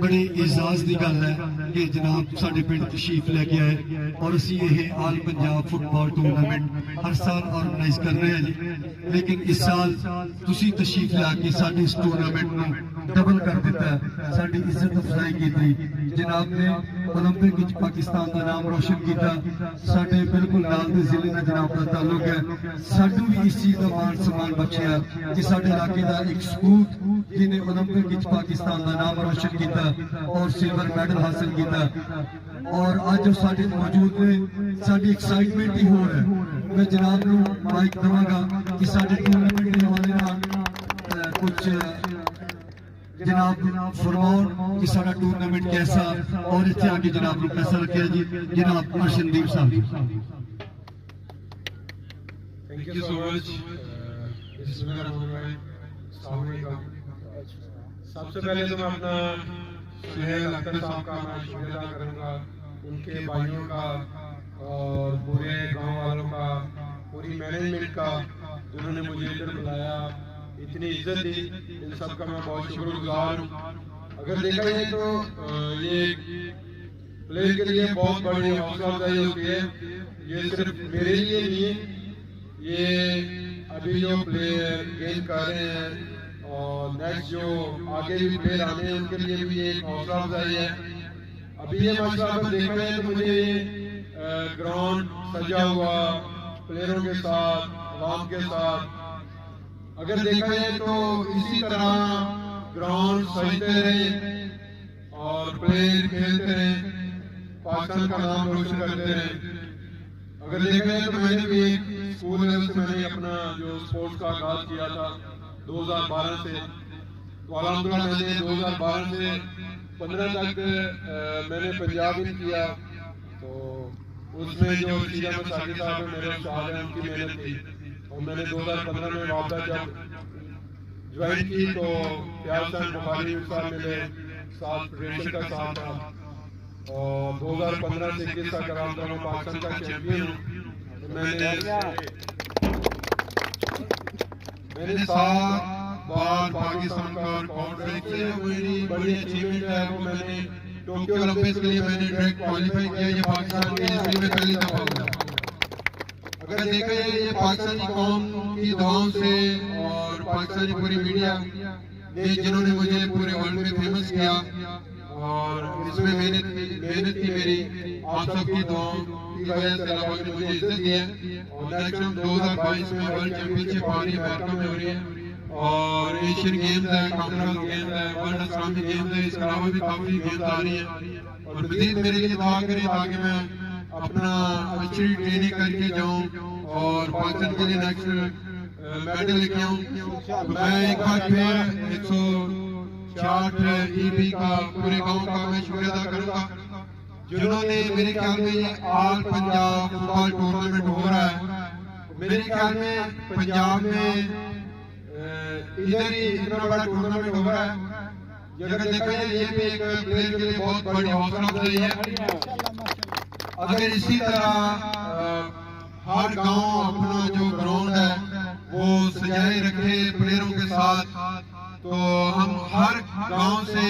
बड़े एजाज की गल है कि जनाब साढ़े पिंड तशरीफ लैके आए और असी ये आल पंजाब फुटबॉल टूरनामेंट हर साल ऑर्गेनाइज कर रहे हैं जी। लेकिन इस साल तुसी तशरीफ लैके साढ़े इस टूरनामेंट में डबल कर दिता है, साड़ी इज्जत अफजाई की थी। जनाब ने ओलंपिक पाकिस्तान का नाम रोशन किया, साढ़े बिल्कुल नाल दे जिले में जनाब का ताल्लुक है। साडू भी इस चीज का मान सम्मान बख्शिया कि साढ़े इलाके का एक सपूत जिन्हें ओलंपिक पाकिस्तान का नाम रोशन किया और सिल्वर मेडल हासिल किया और आज साढ़े मौजूद ने साड़ी एक्साइटमेंट ही हो रहा है। मैं जनाब को माइक देवांगा कि साढ़े टूरनामेंट के हवाले कुछ जनाब फरमाओ कि सारा टूरनामेंट कैसा और इतने आगे जनाब को पैसा रखे जी। जनाब अर्शदीप साहब। Thank you so much. सबसे पहले तो मैं अपना सुहेल अख्तर साहब का मैं शुक्रिया अदा करूँगा, उनके भाइयों का और पूरे गांव वालों का, पूरी मैनेजमेंट का, जिन्होंने मुझे इधर बुलाया, इतनी इज्जत दी, इन सब का मैं बहुत शुक्रगुजार हूँ। अगर देखा जाए तो ये प्लेयर के लिए बहुत बड़ी हौसला अफजाई होती है। ये सिर्फ मेरे लिए नहीं है, ये अभी जो प्लेयर गेम कर रहे हैं और नेक्स्ट जो आगे भी प्लेयर आने हैं उनके लिए भी एक हौसला अफजाई है। अभी ये माशाल्लाह देखा जाए तो मुझे ग्राउंड सजा हुआ प्लेयरों के साथ, आवाम के साथ। अगर देखा जाए तो इसी तरह ग्राउंड सजते रहे और प्लेयर खेलते रहे, पाकिस्तान का नाम रोशन करते रहे। अगर देखा जाए तो मैंने भी एक स्कूल लेवल से मैंने अपना जो स्पोर्ट्स का आगाज किया था 2012 से, तो अल्हम्दुलिल्लाह मैंने 2012 से 15 तक मैंने पंजाब में किया। तो उसमें जो शीजा मसाकी साहब है मेरे उस्ताद हैं, उनकी मेहनत थी। और मैंने 2015 में वापस जब ज्वाइन की तो प्यार साहब बुखारी साहब मेरे साथ फेडरेशन का साथ था। और 2015 से 21 तक मैं पाकिस्तान का चैंपियन हूँ। तो मैंने 7 बार पाकिस्तान का रिकॉर्ड ब्रेक किया। मेरी बड़ी अचीवमेंट है वो। मैंने टोक्यो ओलंपिक्स के लिए मैंने डायरेक्ट क्वालिफाई किया, ये पाकिस्तान के हिस्ट्री में पहली दफा हुआ। अगर देखा जाए ये पाकिस्तानी कौम की दुआओं से और पाकिस्तानी पूरी मीडिया ने जिन्होंने मुझे पूरे वर्ल्ड में फेमस किया, और इसमें मेहनत थी मेरी, आप सबकी दुआओं की वजह से अल्लाह ने मुझे इज्जत दी है। और नेक्स्ट 2022 में वर्ल्ड चैंपियनशिप आ रही है, अमेरिका में हो रही है। और एशियन गेम्स है, कॉमनवेल्थ गेम्स है, वर्ल्ड इस्लामिक गेम्स है, इसके अलावा भी काफी गेम्स आ रही है। और मजीद मेरे लिए दुआ करें ताकि मैं अपना अच्छी ट्रेनिंग करके जाऊं और पाकिस्तान के लिए नेक्स्ट मेडल लेके आऊं। मैं एक बार फिर 166 EB का पूरे गांव का मैं शुक्रिया अदा करूंगा जिन्होंने, मेरे ख्याल में ये ऑल पंजाब फुटबॉल टूर्नामेंट हो रहा है। मेरे ख्याल में पंजाब में इधर ही इतना बड़ा टूर्नामेंट हो रहा है। अगर देखा जाए ये भी एक प्लेयर के लिए बहुत बड़ी हौसला अफजाई है। अगर इसी तरह हर गांव अपना जो ग्राउंड है वो सजाए रखे प्लेयरों के साथ, तो हम हर गांव से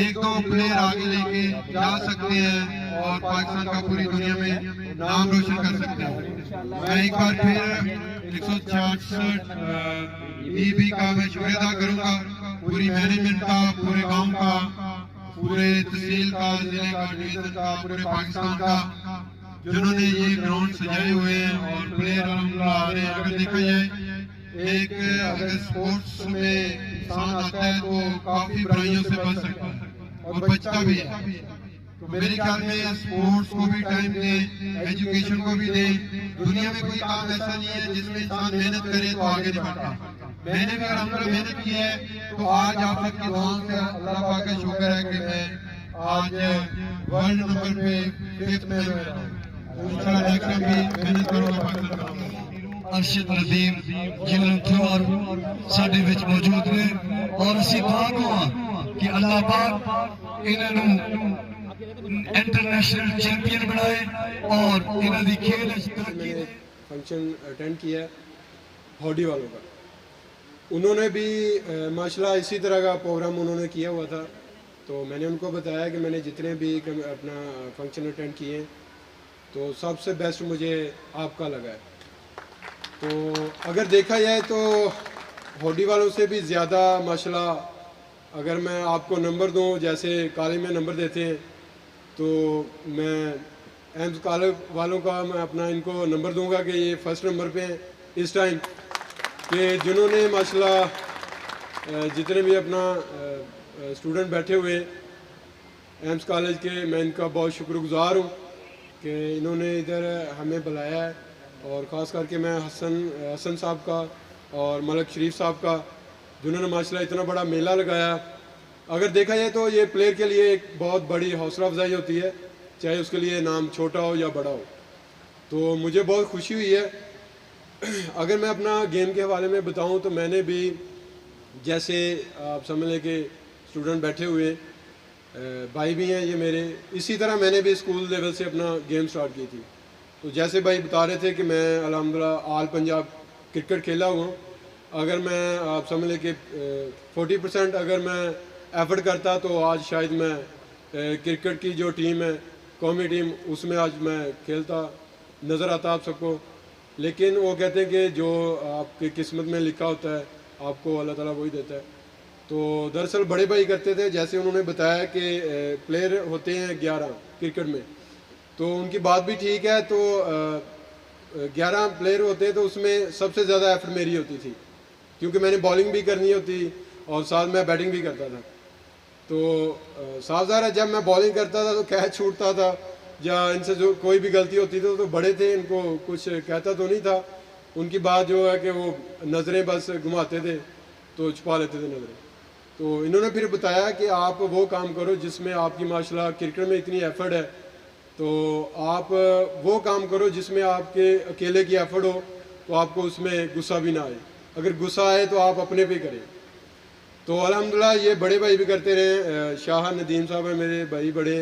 1-2 प्लेयर आगे लेके जा सकते हैं और पाकिस्तान का पूरी दुनिया में नाम रोशन कर सकते हैं। मैं एक बार फिर 166 EB का मैं शुक्रिया अदा करूंगा, पूरी मैनेजमेंट का, पूरे गांव का, पूरे तहसील का, जिले का, डिवीजन का, पूरे पाकिस्तान का, जिन्होंने ये ग्राउंड सजाए हुए हैं और प्लेयर आ रहे हैं। अगर देखा जाए एक अगर स्पोर्ट्स में इंसान आता है तो काफी बुराइयों से बच सकता है और बचता भी है। तो मेरे ख्याल में स्पोर्ट्स को भी टाइम दें, एजुकेशन को भी दें। दुनिया में कोई काम ऐसा नहीं है जिसमें इंसान मेहनत करे तो आगे बढ़ता। मैंने भी अल्हम्दुलिल्लाह मेहनत की है, तो आज आप सबकी दुआओं से अल्लाह पाक का शुक्र है कि मैं आज वर्ल्ड नंबर पे 5th में हूं। इंशाल्लाह नेक्स्ट टाइम भी मेहनत करूंगा। अरशद नदीम जिलंथवार साडे विच मौजूद ने और असीं भाग हां कि अल्लाह पाक इन्हां नूं इंटरनेशनल चैंपियन बनाए और इन्हां दी खेल फंक्शन अटेंड किया हॉडी वालों का। उन्होंने भी माशाल्लाह इसी तरह का प्रोग्राम उन्होंने किया हुआ था। तो मैंने उनको बताया कि मैंने जितने भी अपना फंक्शन अटेंड किए तो सबसे बेस्ट मुझे आपका लगा है। तो अगर देखा जाए तो हॉडी वालों से भी ज़्यादा माशाल्लाह अगर मैं आपको नंबर दूं, जैसे कॉलेज में नंबर देते हैं, तो मैं एम्स कॉलेज वालों का मैं अपना इनको नंबर दूंगा कि ये फर्स्ट नंबर पे हैं इस टाइम, कि जिन्होंने माशाल्लाह जितने भी अपना स्टूडेंट बैठे हुए एम्स कॉलेज के, मैं इनका बहुत शुक्रगुजार हूँ कि इन्होंने इधर हमें बुलाया है। और ख़ास करके मैं हसन साहब का और मलक शरीफ साहब का, जिन्होंने माशाल्लाह इतना बड़ा मेला लगाया। अगर देखा जाए तो ये प्लेयर के लिए एक बहुत बड़ी हौसला अफजाई होती है, चाहे उसके लिए नाम छोटा हो या बड़ा हो। तो मुझे बहुत खुशी हुई है। अगर मैं अपना गेम के हवाले में बताऊं तो मैंने भी, जैसे आप समझ लें कि स्टूडेंट बैठे हुए भाई भी हैं ये मेरे, इसी तरह मैंने भी स्कूल लेवल से अपना गेम स्टार्ट की थी। तो जैसे भाई बता रहे थे कि मैं अल्हम्दुलिल्लाह ऑल पंजाब क्रिकेट खेला हुआ हूँ। अगर मैं आप समझ लें कि 40% अगर मैं एफर्ट करता तो आज शायद मैं क्रिकेट की जो टीम है, कौमी टीम, उसमें आज मैं खेलता नज़र आता आप सबको। लेकिन वो कहते हैं कि जो आपकी किस्मत में लिखा होता है आपको अल्लाह ताला वही देता है। तो दरअसल बड़े भाई करते थे, जैसे उन्होंने बताया कि प्लेयर होते हैं 11 क्रिकेट में, तो उनकी बात भी ठीक है। तो 11 प्लेयर होते तो उसमें सबसे ज़्यादा एफर्ट मेरी होती थी, क्योंकि मैंने बॉलिंग भी करनी होती और साथ में बैटिंग भी करता था। तो साफ ज़ाहिर है जब मैं बॉलिंग करता था तो कैच छूटता था या इनसे जो कोई भी गलती होती थी तो बड़े थे, इनको कुछ कहता तो नहीं था। उनकी बात जो है कि वो नज़रें बस घुमाते थे तो छुपा लेते थे नज़रें। तो इन्होंने फिर बताया कि आप वो काम करो जिसमें आपकी माशाल्लाह क्रिकेट में इतनी एफर्ट है, तो आप वो काम करो जिसमें आपके अकेले की एफर्ट हो, तो आपको उसमें गुस्सा भी ना आए। अगर गुस्सा आए तो आप अपने पे करें। तो अल्हम्दुलिल्लाह ये बड़े भाई भी करते रहे। शाह नदीम साहब है मेरे भाई, बड़े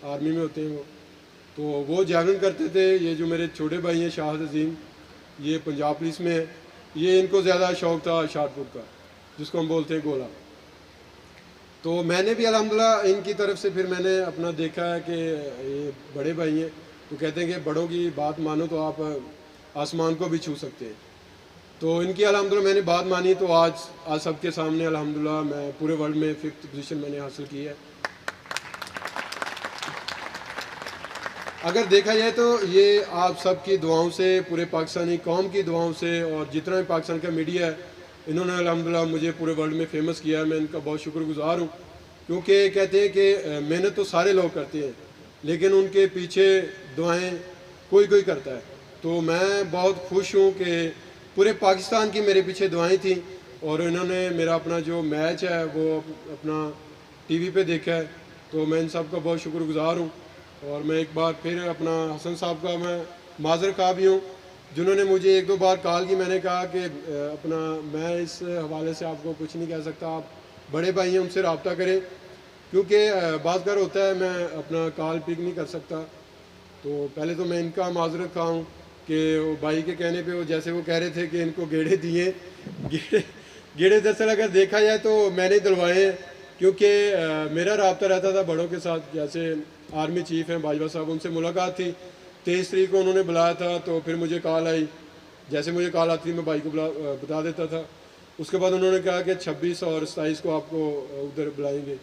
आर्मी में होते हैं तो वो जागरण करते थे। ये जो मेरे छोटे भाई हैं शाह नदीम, ये पंजाब पुलिस में है। ये इनको ज़्यादा शौक़ था शॉटपुट का, जिसको हम बोलते हैं गोला। तो मैंने भी अल्हम्दुलिल्लाह इनकी तरफ से फिर मैंने अपना देखा है कि ये बड़े भाई हैं तो कहते हैं कि बड़ों की बात मानो तो आप आसमान को भी छू सकते हैं। तो इनकी अल्हम्दुलिल्लाह मैंने बात मानी तो आज सबके सामने अल्हम्दुलिल्लाह मैं पूरे वर्ल्ड में 5th पोजीशन मैंने हासिल की है। अगर देखा जाए तो ये आप सबकी दुआओं से, पूरे पाकिस्तानी कौम की दुआओं से और जितना भी पाकिस्तान का मीडिया है, इन्होंने अल्हम्दुलिल्लाह मुझे पूरे वर्ल्ड में फेमस किया है। मैं इनका बहुत शुक्रगुजार हूँ, क्योंकि कहते हैं कि मेहनत तो सारे लोग करते हैं लेकिन उनके पीछे दुआएं कोई कोई करता है। तो मैं बहुत खुश हूँ कि पूरे पाकिस्तान की मेरे पीछे दुआएं थी और इन्होंने मेरा अपना जो मैच है वो अपना टीवी पे देखा है। तो मैं इन सब का बहुत शुक्रगुजार हूँ। और मैं एक बार फिर अपना हसन साहब का मैं माजर खा भी हूँ, जिन्होंने मुझे 1-2 बार कॉल की। मैंने कहा कि अपना मैं इस हवाले से आपको कुछ नहीं कह सकता, आप बड़े भाई हैं उनसे रब्ता करें, क्योंकि बात कर होता है मैं अपना कॉल पिक नहीं कर सकता। तो पहले तो मैं इनका माजरत खा हूँ कि वो भाई के कहने पे वो जैसे वो कह रहे थे कि इनको गेड़े दिए, गेड़े दरअसल अगर देखा जाए तो मैंने दिलवाए हैं, क्योंकि मेरा रब्ता रहता था बड़ों के साथ। जैसे आर्मी चीफ हैं बाजवा साहब, उनसे मुलाकात थी 23 तारीख को उन्होंने बुलाया था। तो फिर मुझे कॉल आई, जैसे मुझे कॉल आती मैं भाई को बता देता था। उसके बाद उन्होंने कहा कि 26 और 27 को आपको उधर बुलाएंगे।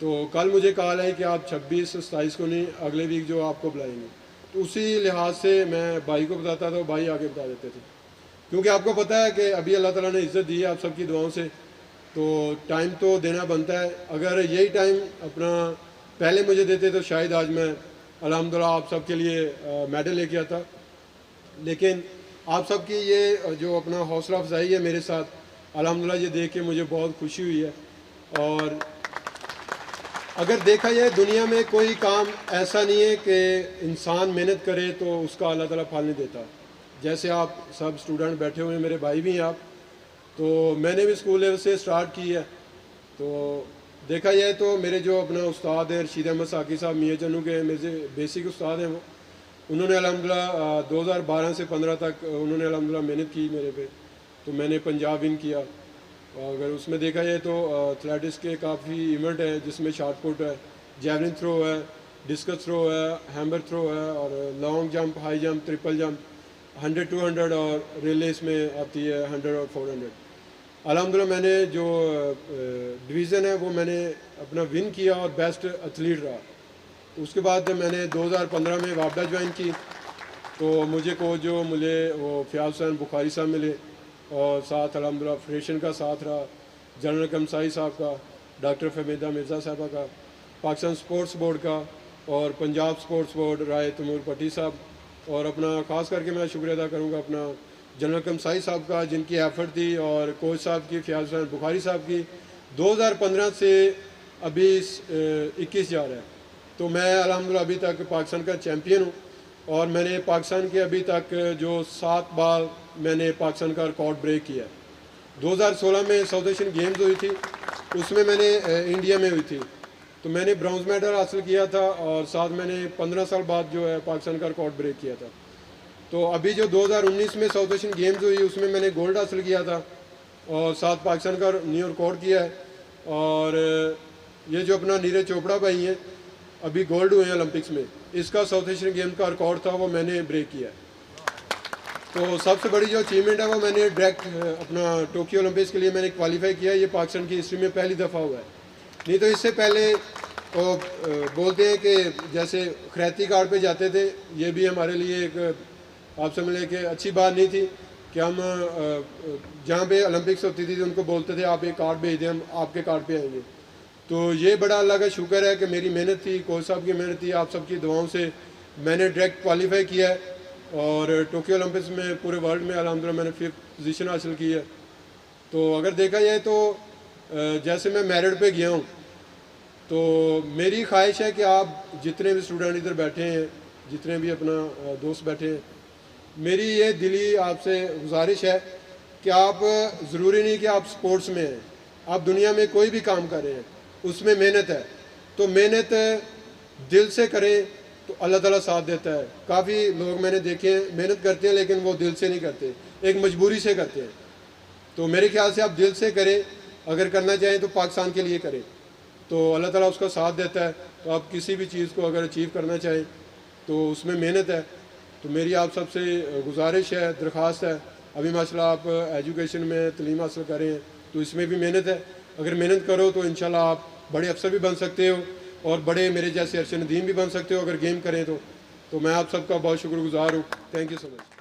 तो कल मुझे कॉल आई कि आप 26-27 को नहीं, अगले वीक जो आपको बुलाएंगे। तो उसी लिहाज से मैं भाई को बताता था, भाई आगे बता देते थे, क्योंकि आपको पता है कि अभी अल्लाह ताला ने इज़्ज़त दी है आप सबकी दुआओं से, तो टाइम तो देना बनता है। अगर यही टाइम अपना पहले मुझे देते तो शायद आज मैं अल्हम्दुलिल्लाह आप सबके लिए मेडल लेके आता। लेकिन आप सबकी ये जो अपना हौसला अफजाई है मेरे साथ, अल्हम्दुलिल्लाह ये देख के मुझे बहुत खुशी हुई है। और अगर देखा जाए दुनिया में कोई काम ऐसा नहीं है कि इंसान मेहनत करे तो उसका अल्लाह ताला फल नहीं देता। जैसे आप सब स्टूडेंट बैठे हुए हैं, मेरे भाई भी हैं आप, तो मैंने भी स्कूल लेवल से स्टार्ट की है। तो देखा जाए तो मेरे जो अपना उस्ताद है रशीद अहमद साकी साहब मियाँ चन्नू के मेरे बेसिक उस्ताद हैं, वो उन्होंने अल्हम्दुलिल्लाह 2012 से 15 तक उन्होंने अल्हम्दुलिल्लाह मेहनत की मेरे पे। तो मैंने पंजाब विन किया। अगर उसमें देखा जाए तो एथलेटिक्स के काफ़ी इवेंट हैं, जिसमें शॉटपुट है, जैवलिन थ्रो है, डिस्कस थ्रो है, हैमर थ्रो है, और long jump, high jump, triple jump, 100-200 और रिले इसमें आती है 100 और 400। अल्हम्दुलिल्लाह मैंने जो डिवीज़न है वो मैंने अपना विन किया और बेस्ट एथलीट रहा। उसके बाद मैंने 2015 में वापडा ज्वाइन की। तो मुझे कोच जो मुझे वो फ़याज़ हुसैन बुखारी साहब मिले, और साथ अल्हम्दुलिल्लाह फेडरेशन का साथ रहा, जनरल कमसाई साहब का, डॉक्टर फहमीदा मिर्ज़ा साहबा का, पाकिस्तान स्पोर्ट्स बोर्ड का, और पंजाब स्पोर्ट्स बोर्ड राय तैमूर पट्टी साहब, और अपना ख़ास करके मैं शुक्रिया अदा करूँगा अपना जनरल कमसाई साहब का, जिनकी एफर्ट थी, और कोच साहब की, फ़याज़ हुसैन बुखारी साहब की। 2015 से अभी 21 जा रहा है, तो मैं अल्हम्दुलिल्लाह अभी तक पाकिस्तान का चैम्पियन हूँ। और मैंने पाकिस्तान के अभी तक जो 7 बार मैंने पाकिस्तान का रिकॉर्ड ब्रेक किया। 2016 में साउथ एशियन गेम्स हुई थी, उसमें मैंने इंडिया में हुई थी, तो मैंने ब्रॉन्ज मेडल हासिल किया था, और साथ मैंने 15 साल बाद जो है पाकिस्तान का रिकॉर्ड ब्रेक किया था। तो अभी जो 2019 में साउथ एशियन गेम्स हुई उसमें मैंने गोल्ड हासिल किया था, और साथ पाकिस्तान का न्यू रिकॉर्ड किया है। और ये जो अपना नीरज चोपड़ा भाई हैं, अभी गोल्ड हुए हैं ओलंपिक्स में, इसका साउथ एशियन गेम का रिकॉर्ड था, वो मैंने ब्रेक किया। तो सबसे बड़ी जो अचीवमेंट है वो मैंने डायरेक्ट अपना टोक्यो ओलंपिक्स के लिए मैंने क्वालिफाई किया। ये पाकिस्तान की हिस्ट्री में पहली दफ़ा हुआ है, नहीं तो इससे पहले बोलते हैं कि जैसे खैराती कार्ड पे जाते थे, ये भी हमारे लिए एक आप समझ लें कि अच्छी बात नहीं थी कि हम जहाँ पे ओलंपिक्स होती थी उनको बोलते थे आप एक कार्ड भेज दें, हम आपके कार्ड पे आएंगे। तो ये बड़ा अल्लाह का शुक्र है कि मेरी मेहनत थी, कोच साहब की मेहनत थी, आप सबकी दुआओं से मैंने डायरेक्ट क्वालिफाई किया है और टोक्यो ओलंपिक्स में पूरे वर्ल्ड में अल्हम्दुलिल्लाह मैंने 5th पोजीशन हासिल की है। तो अगर देखा जाए तो जैसे मैं मेरिट पे गया हूँ, तो मेरी ख्वाहिश है कि आप जितने भी स्टूडेंट इधर बैठे हैं, जितने भी अपना दोस्त बैठे हैं, मेरी ये दिली आपसे गुजारिश है कि आप ज़रूरी नहीं कि आप स्पोर्ट्स में हैं, आप दुनिया में कोई भी काम कर रहे हैं उसमें मेहनत है, तो मेहनत दिल से करें तो अल्लाह ताला साथ देता है। काफ़ी लोग मैंने देखे हैं मेहनत करते हैं लेकिन वो दिल से नहीं करते, एक मजबूरी से करते हैं। तो मेरे ख्याल से आप दिल से करें, अगर करना चाहें तो पाकिस्तान के लिए करें, तो अल्लाह ताला उसका साथ देता है। तो आप किसी भी चीज़ को अगर अचीव करना चाहें तो उसमें मेहनत है। तो मेरी आप सबसे गुजारिश है, दरख्वास्त है, अभी माशाल्लाह आप एजुकेशन में तालीम हासिल कर रहे हैं तो इसमें भी मेहनत है। अगर मेहनत करो तो इंशाल्लाह आप बड़े अफसर भी बन सकते हो और बड़े मेरे जैसे अरशद नदीम भी बन सकते हो अगर गेम करें तो मैं आप सबका बहुत शुक्रगुजार हूँ। Thank you so much.